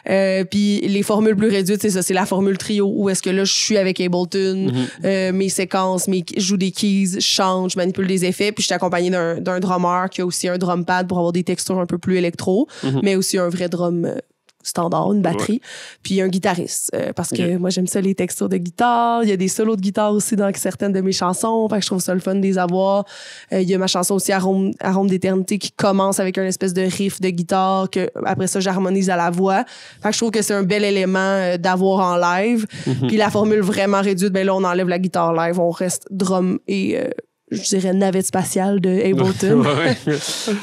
Speaker 2: Puis les formules plus réduites, c'est ça, c'est la formule trio où est-ce que là je suis avec Ableton, mes séquences, je joue des keys, je chante, je manipule des effets, puis je suis accompagné d'un drummer qui a aussi un drum pad pour avoir des textures un peu plus électro, mais aussi un vrai drum standard, une batterie, puis un guitariste. Parce que moi, j'aime ça, les textures de guitare. Il y a des solos de guitare aussi dans certaines de mes chansons. Fait que je trouve ça le fun de les avoir. Il y a ma chanson aussi, Arôme d'éternité, qui commence avec un espèce de riff de guitare que après ça, j'harmonise à la voix. Fait que je trouve que c'est un bel élément d'avoir en live. Puis la formule vraiment réduite, ben là, on enlève la guitare live, on reste drum et... je dirais navette spatiale de Ableton.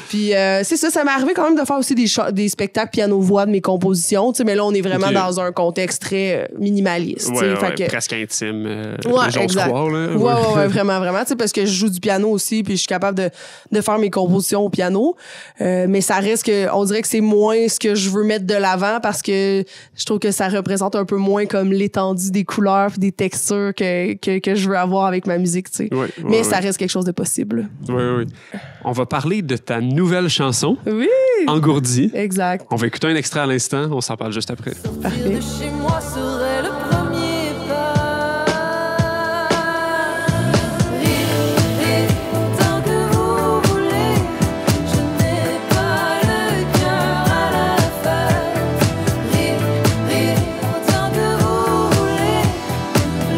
Speaker 2: Puis c'est ça m'est arrivé quand même de faire aussi des spectacles piano-voix de mes compositions, tu sais, mais là on est vraiment dans un contexte très minimaliste,
Speaker 1: presque intime.
Speaker 2: Exact. Croire, là. Ouais, vraiment, tu sais, parce que je joue du piano aussi, puis je suis capable de faire mes compositions au piano, mais ça reste que, on dirait que c'est moins ce que je veux mettre de l'avant parce que je trouve que ça représente un peu moins comme l'étendue des couleurs puis des textures que je veux avoir avec ma musique, tu sais. Mais ça reste quelque chose de possible.
Speaker 1: Oui. On va parler de ta nouvelle chanson.
Speaker 2: Oui.
Speaker 1: Engourdi.
Speaker 2: Exact.
Speaker 1: On va écouter un extrait à l'instant. On s'en parle juste après.
Speaker 2: Parfait.
Speaker 3: De chez moi serait le premier pas. Rire tant que vous voulez. Je n'ai pas le cœur à la fête. Rire tant que vous voulez.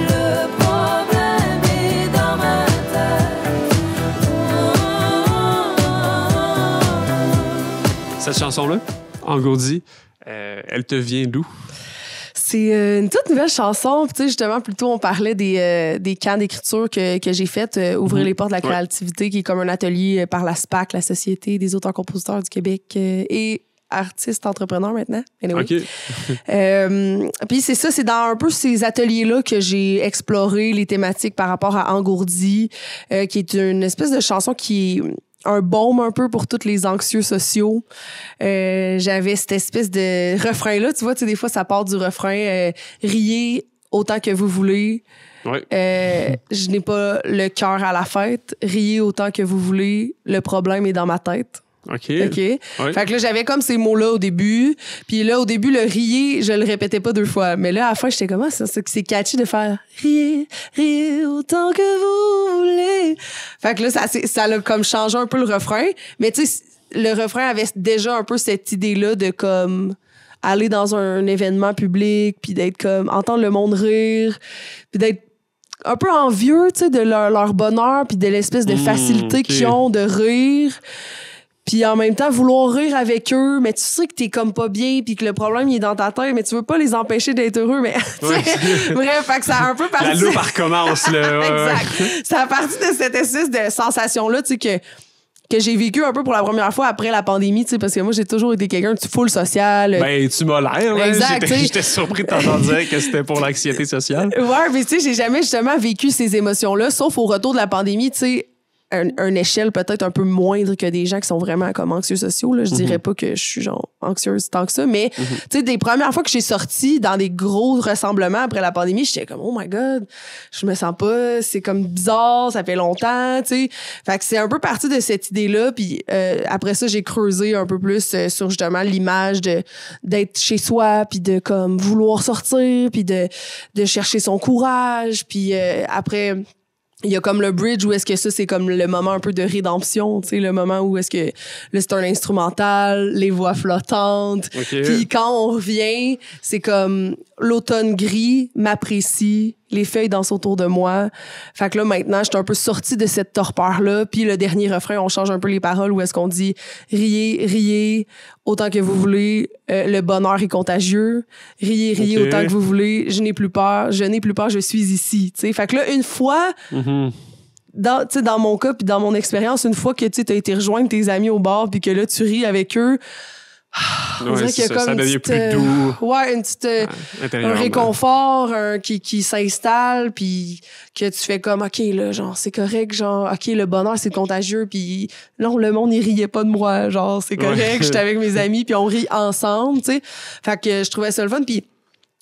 Speaker 3: Le problème est dans ma tête.
Speaker 1: Cette chanson-là, Engourdi, elle te vient d'où?
Speaker 2: C'est une toute nouvelle chanson. Tu sais, justement, plutôt, on parlait des camps d'écriture que j'ai fait, Ouvrir les portes de la créativité, qui est comme un atelier par la SPAC, la Société des auteurs-compositeurs du Québec, et artistes entrepreneurs maintenant. Anyway. Puis c'est ça, c'est dans un peu ces ateliers-là que j'ai exploré les thématiques par rapport à Engourdi, qui est une espèce de chanson qui est un baume un peu pour tous les anxieux sociaux. J'avais cette espèce de refrain-là, tu vois, des fois, ça part du refrain « Riez autant que vous voulez ». Je n'ai pas le cœur à la fête. Riez autant que vous voulez. Le problème est dans ma tête.
Speaker 1: OK.
Speaker 2: Fait que là, j'avais comme ces mots-là au début. Puis là, au début, le riez, je le répétais pas 2 fois. Mais là, à la fin, j'étais comme, c'est catchy de faire riez autant que vous voulez. Fait que là, ça a comme changé un peu le refrain. Mais tu sais, le refrain avait déjà un peu cette idée-là de comme aller dans un événement public, puis d'être comme, entendre le monde rire, puis d'être un peu envieux, tu sais, de leur bonheur, puis de l'espèce de facilité qu'ils ont de rire. Puis en même temps, vouloir rire avec eux, mais tu sais que t'es comme pas bien, puis que le problème, il est dans ta tête, mais tu veux pas les empêcher d'être heureux, mais... Bref, fait que ça a un peu parti...
Speaker 1: La loupe, elle recommence, là.
Speaker 2: Exact. Ça a parti de cette espèce de sensation-là, tu sais, que j'ai vécu un peu pour la première fois après la pandémie, tu sais, parce que moi, j'ai toujours été quelqu'un de full social.
Speaker 1: Ben, tu m'as l'air, là.
Speaker 2: Exact,
Speaker 1: J'étais surpris de t'entendre dire que c'était pour l'anxiété sociale.
Speaker 2: Ouais, mais tu sais, j'ai jamais justement vécu ces émotions-là, sauf au retour de la pandémie, tu sais, une échelle peut-être un peu moindre que des gens qui sont vraiment comme anxieux sociaux. Là. Je dirais pas que je suis genre anxieuse tant que ça, mais tu sais, des premières fois que j'ai sorti dans des gros rassemblements après la pandémie, j'étais comme « Oh my God, je me sens pas, c'est comme bizarre, ça fait longtemps. » tu sais. Fait que c'est un peu parti de cette idée-là. Puis après ça, j'ai creusé un peu plus sur justement l'image d'être chez soi, puis de comme vouloir sortir, puis de chercher son courage. Puis après... Il y a comme le bridge où est-ce que ça, c'est comme le moment un peu de rédemption, tu sais, le moment où est-ce que là, c'est un instrumental, les voix flottantes.
Speaker 1: Okay.
Speaker 2: Puis quand on revient, c'est comme l'automne gris m'apprécie, les feuilles dansent autour de moi. Fait que là, maintenant, je suis un peu sortie de cette torpeur-là. Puis le dernier refrain, on change un peu les paroles où est-ce qu'on dit « Riez, riez, autant que vous voulez, le bonheur est contagieux. Riez, riez autant que vous voulez, je n'ai plus peur, je suis ici. » Tu sais, fait que là, une fois... Dans mon cas puis dans mon expérience, une fois que tu as été rejoindre tes amis au bar puis que là, tu ris avec eux... on dirait qu'il y a comme
Speaker 1: ça devient plus doux.
Speaker 2: Ouais, une petite un réconfort qui s'installe, puis que tu fais comme OK là, genre c'est correct, genre OK, le bonheur c'est contagieux, puis non, le monde il riait pas de moi, genre c'est correct, j'étais avec mes amis puis on rit ensemble, tu sais. Fait que je trouvais ça le fun, puis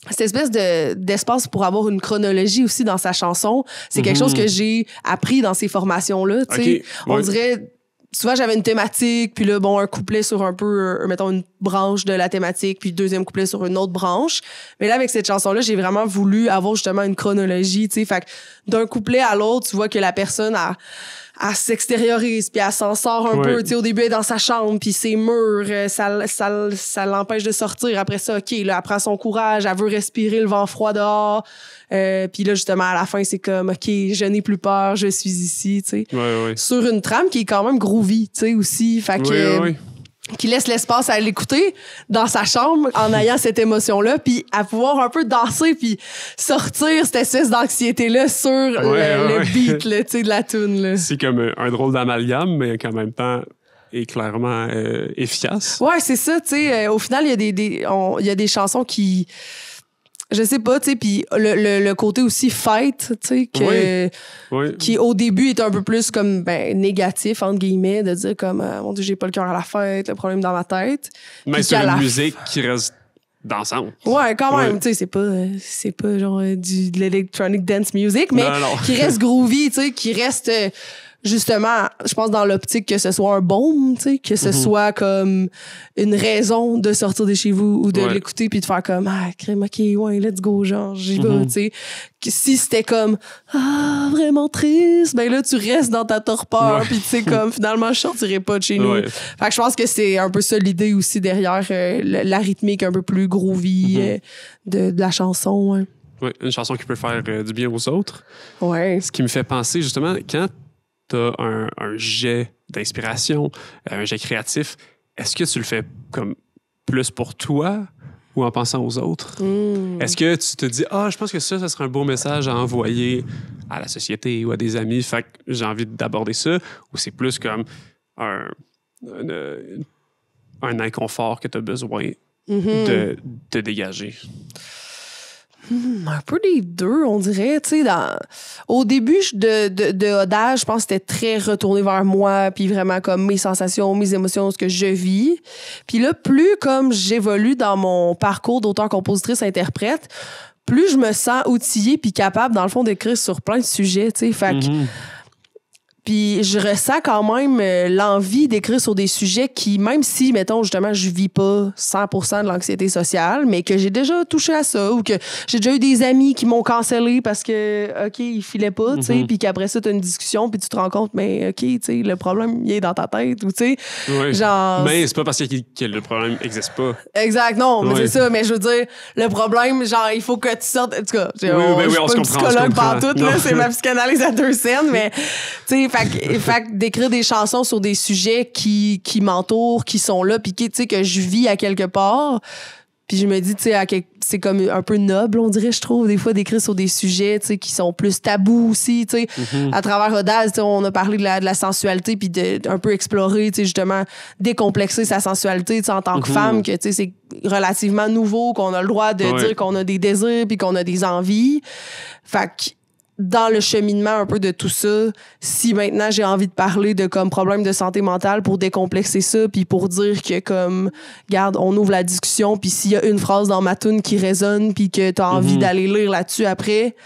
Speaker 2: cette espèce d'espace pour avoir une chronologie aussi dans sa chanson, c'est quelque chose que j'ai appris dans ces formations-là, tu sais. On dirait souvent, j'avais une thématique, puis là, bon, un couplet sur un peu, mettons, une branche de la thématique, puis deuxième couplet sur une autre branche. Mais là, avec cette chanson-là, j'ai vraiment voulu avoir justement une chronologie, tu sais. Fait que d'un couplet à l'autre, tu vois que la personne elle s'extériorise, puis elle s'en sort un peu. Tu sais, au début, elle est dans sa chambre, puis ses murs, ça l'empêche de sortir. Après ça, OK, là, elle prend son courage, elle veut respirer le vent froid dehors. Puis là, justement, à la fin, c'est comme, OK, je n'ai plus peur, je suis ici, tu sais. Sur une trame qui est quand même groovy, tu sais, aussi. Fait que... qui laisse l'espace à l'écouter dans sa chambre en ayant cette émotion-là, puis à pouvoir un peu danser puis sortir cette espèce d'anxiété-là sur le beat là, de la tune là.
Speaker 1: C'est comme un drôle d'amalgame, mais qu'en même temps est clairement efficace.
Speaker 2: Ouais, c'est ça, tu sais. Au final, il y a des chansons qui... Je sais pas, tu sais, puis le côté aussi fête, tu sais, qui au début est un peu plus comme négatif entre guillemets, de dire comme mon Dieu, j'ai pas le cœur à la fête, le problème dans ma tête.
Speaker 1: Mais c'est une musique qui reste dansante.
Speaker 2: Ouais, quand même, tu sais, c'est pas genre de l'electronic dance music, mais qui reste groovy, tu sais, qui reste justement, je pense dans l'optique que ce soit un baume, tu sais, que ce soit comme une raison de sortir de chez vous ou de l'écouter puis de faire comme crème, OK, ouais, let's go, genre j'y vais, tu sais. Si c'était comme vraiment triste, ben là tu restes dans ta torpeur puis tu sais comme finalement je sortirai pas de chez nous. Fait que je pense que c'est un peu ça l'idée aussi derrière la rythmique un peu plus groovy de la chanson.
Speaker 1: Ouais, une chanson qui peut faire du bien aux autres.
Speaker 2: Ouais.
Speaker 1: Ce qui me fait penser justement quand t'as un jet d'inspiration, un jet créatif, est-ce que tu le fais comme plus pour toi ou en pensant aux autres? Est-ce que tu te dis, je pense que ça serait un beau message à envoyer à la société ou à des amis, fait que j'ai envie d'aborder ça, ou c'est plus comme un inconfort que tu as besoin de dégager?
Speaker 2: Un peu des deux, on dirait. Tu sais, au début de Odage, je pense que c'était très retourné vers moi, puis vraiment comme mes sensations, mes émotions, ce que je vis. Puis là, plus comme j'évolue dans mon parcours d'auteur, compositrice, interprète, plus je me sens outillée puis capable, dans le fond, d'écrire sur plein de sujets, tu sais. Fait que... Puis je ressens quand même l'envie d'écrire sur des sujets qui, même si, mettons, justement, je vis pas 100% de l'anxiété sociale, mais que j'ai déjà touché à ça, ou que j'ai déjà eu des amis qui m'ont cancellé parce que, OK, ils filaient pas, tu sais, puis qu'après ça, t'as une discussion, puis tu te rends compte, mais OK, tu sais, le problème, il est dans ta tête, ou tu sais, genre...
Speaker 1: Mais c'est pas parce que le problème n'existe pas.
Speaker 2: Exact, non, mais c'est ça, mais je veux dire, le problème, genre, il faut que tu sortes... En tout cas, je suis pas une psychologue partout, là, c'est ma psychanalyse à 2 scènes, mais, tu sais, fait que d'écrire des chansons sur des sujets qui m'entourent, qui sont là, puis tu sais, que je vis à quelque part. Puis je me dis, tu sais, c'est comme un peu noble, on dirait, je trouve, des fois, d'écrire sur des sujets, tu sais, qui sont plus tabous aussi, tu sais. À travers Audace, on a parlé de la sensualité, puis un peu explorer, tu sais, justement, décomplexer sa sensualité, tu sais, en tant que femme, que, tu sais, c'est relativement nouveau, qu'on a le droit de dire qu'on a des désirs, puis qu'on a des envies. Fait que dans le cheminement un peu de tout ça, si maintenant j'ai envie de parler de comme problème de santé mentale pour décomplexer ça, puis pour dire que comme, regarde, on ouvre la discussion, puis s'il y a une phrase dans ma toune qui résonne, puis que t'as envie d'aller lire là-dessus après,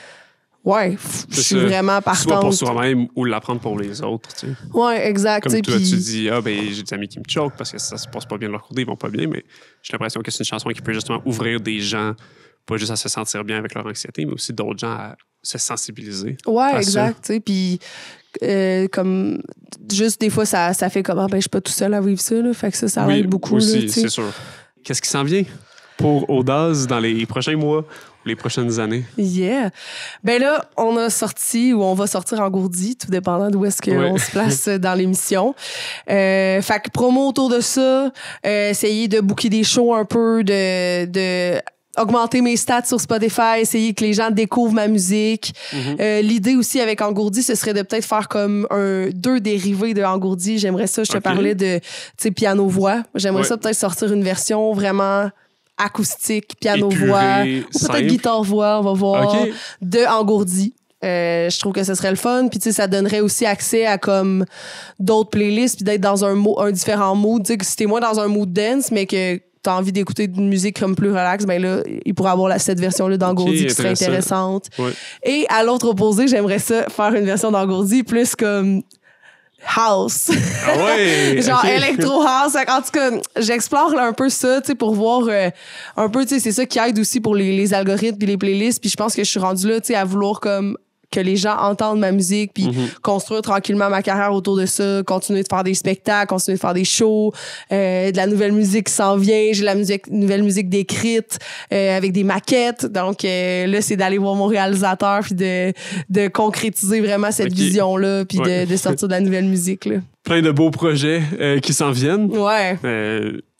Speaker 2: ouais, je suis vraiment partante.
Speaker 1: Soit pour soi-même ou l'apprendre pour les autres, tu sais.
Speaker 2: Ouais, exact.
Speaker 1: Comme toi, tu dis, j'ai des amis qui me choquent parce que ça se passe pas bien de leur côté, ils vont pas bien, mais j'ai l'impression que c'est une chanson qui peut justement ouvrir des gens, pas juste à se sentir bien avec leur anxiété, mais aussi d'autres gens à se sensibiliser.
Speaker 2: Ouais, exact. Tu sais, puis comme juste des fois, ça fait comme je suis pas tout seul à vivre ça, là, fait que ça aide beaucoup.
Speaker 1: Aussi,
Speaker 2: là,
Speaker 1: c'est sûr. Qu'est-ce qui s'en vient pour Audace dans les prochains mois ou les prochaines années?
Speaker 2: Yeah. Ben là, on a sorti ou on va sortir Engourdi, tout dépendant d'où est-ce qu'on se place dans l'émission. Fait que promo autour de ça, essayer de booker des shows un peu, de augmenter mes stats sur Spotify, essayer que les gens découvrent ma musique. L'idée aussi avec Engourdi, ce serait de peut-être faire comme 2 dérivés de Engourdi. J'aimerais ça, je te parlais de piano-voix. J'aimerais ça peut-être sortir une version vraiment acoustique, piano-voix, ou peut-être guitare-voix, on va voir, de Engourdi. Je trouve que ce serait le fun. Puis, tu sais, ça donnerait aussi accès à comme d'autres playlists, puis d'être dans un différent mood. Tu sais, que si t'es moins dans un mood dance, mais que t'as envie d'écouter une musique comme plus relax, ben là, il pourrait avoir cette version-là d'Engourdi qui serait intéressante. Ouais. Et à l'autre opposé, j'aimerais ça faire une version d'Engourdi plus comme house.
Speaker 1: Ah ouais,
Speaker 2: genre electro house. En tout cas, j'explore là, un peu ça, tu sais, pour voir un peu, tu sais, c'est ça qui aide aussi pour les algorithmes puis les playlists. Puis je pense que je suis rendue là, tu sais, à vouloir comme que les gens entendent ma musique, puis construire tranquillement ma carrière autour de ça, continuer de faire des spectacles, continuer de faire des shows, de la nouvelle musique qui s'en vient, j'ai la nouvelle musique décrite, avec des maquettes. Donc là, c'est d'aller voir mon réalisateur, puis de concrétiser vraiment cette vision-là, puis de sortir de la nouvelle musique, là.
Speaker 1: Plein de beaux projets qui s'en viennent.
Speaker 2: Ouais.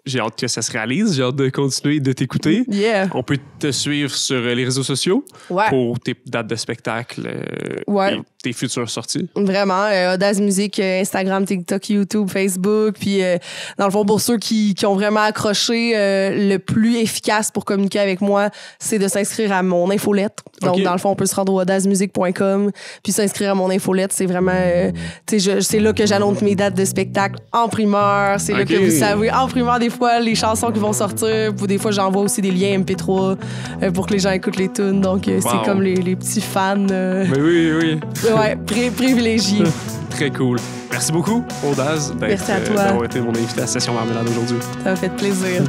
Speaker 1: J'ai hâte que ça se réalise. J'ai hâte de continuer de t'écouter.
Speaker 2: Yeah.
Speaker 1: On peut te suivre sur les réseaux sociaux pour tes dates de spectacle et tes futures sorties.
Speaker 2: Vraiment. Audace Musique, Instagram, TikTok, YouTube, Facebook. Puis, dans le fond, pour ceux qui ont vraiment accroché, le plus efficace pour communiquer avec moi, c'est de s'inscrire à mon infolettre. Donc, dans le fond, on peut se rendre au audacemusique.com puis s'inscrire à mon infolettre. C'est vraiment... c'est là que j'annonce mes dates de spectacle en primeur. C'est là que vous savez, en primeur, des fois, les chansons qui vont sortir. Ou des fois, j'envoie aussi des liens MP3 pour que les gens écoutent les tunes. Donc, c'est comme les petits fans.
Speaker 1: Mais oui.
Speaker 2: Ouais, privilégiés.
Speaker 1: Très cool. Merci beaucoup, Audace, d'avoir été mon invité à Session Marmelade aujourd'hui.
Speaker 2: Ça m'a fait plaisir.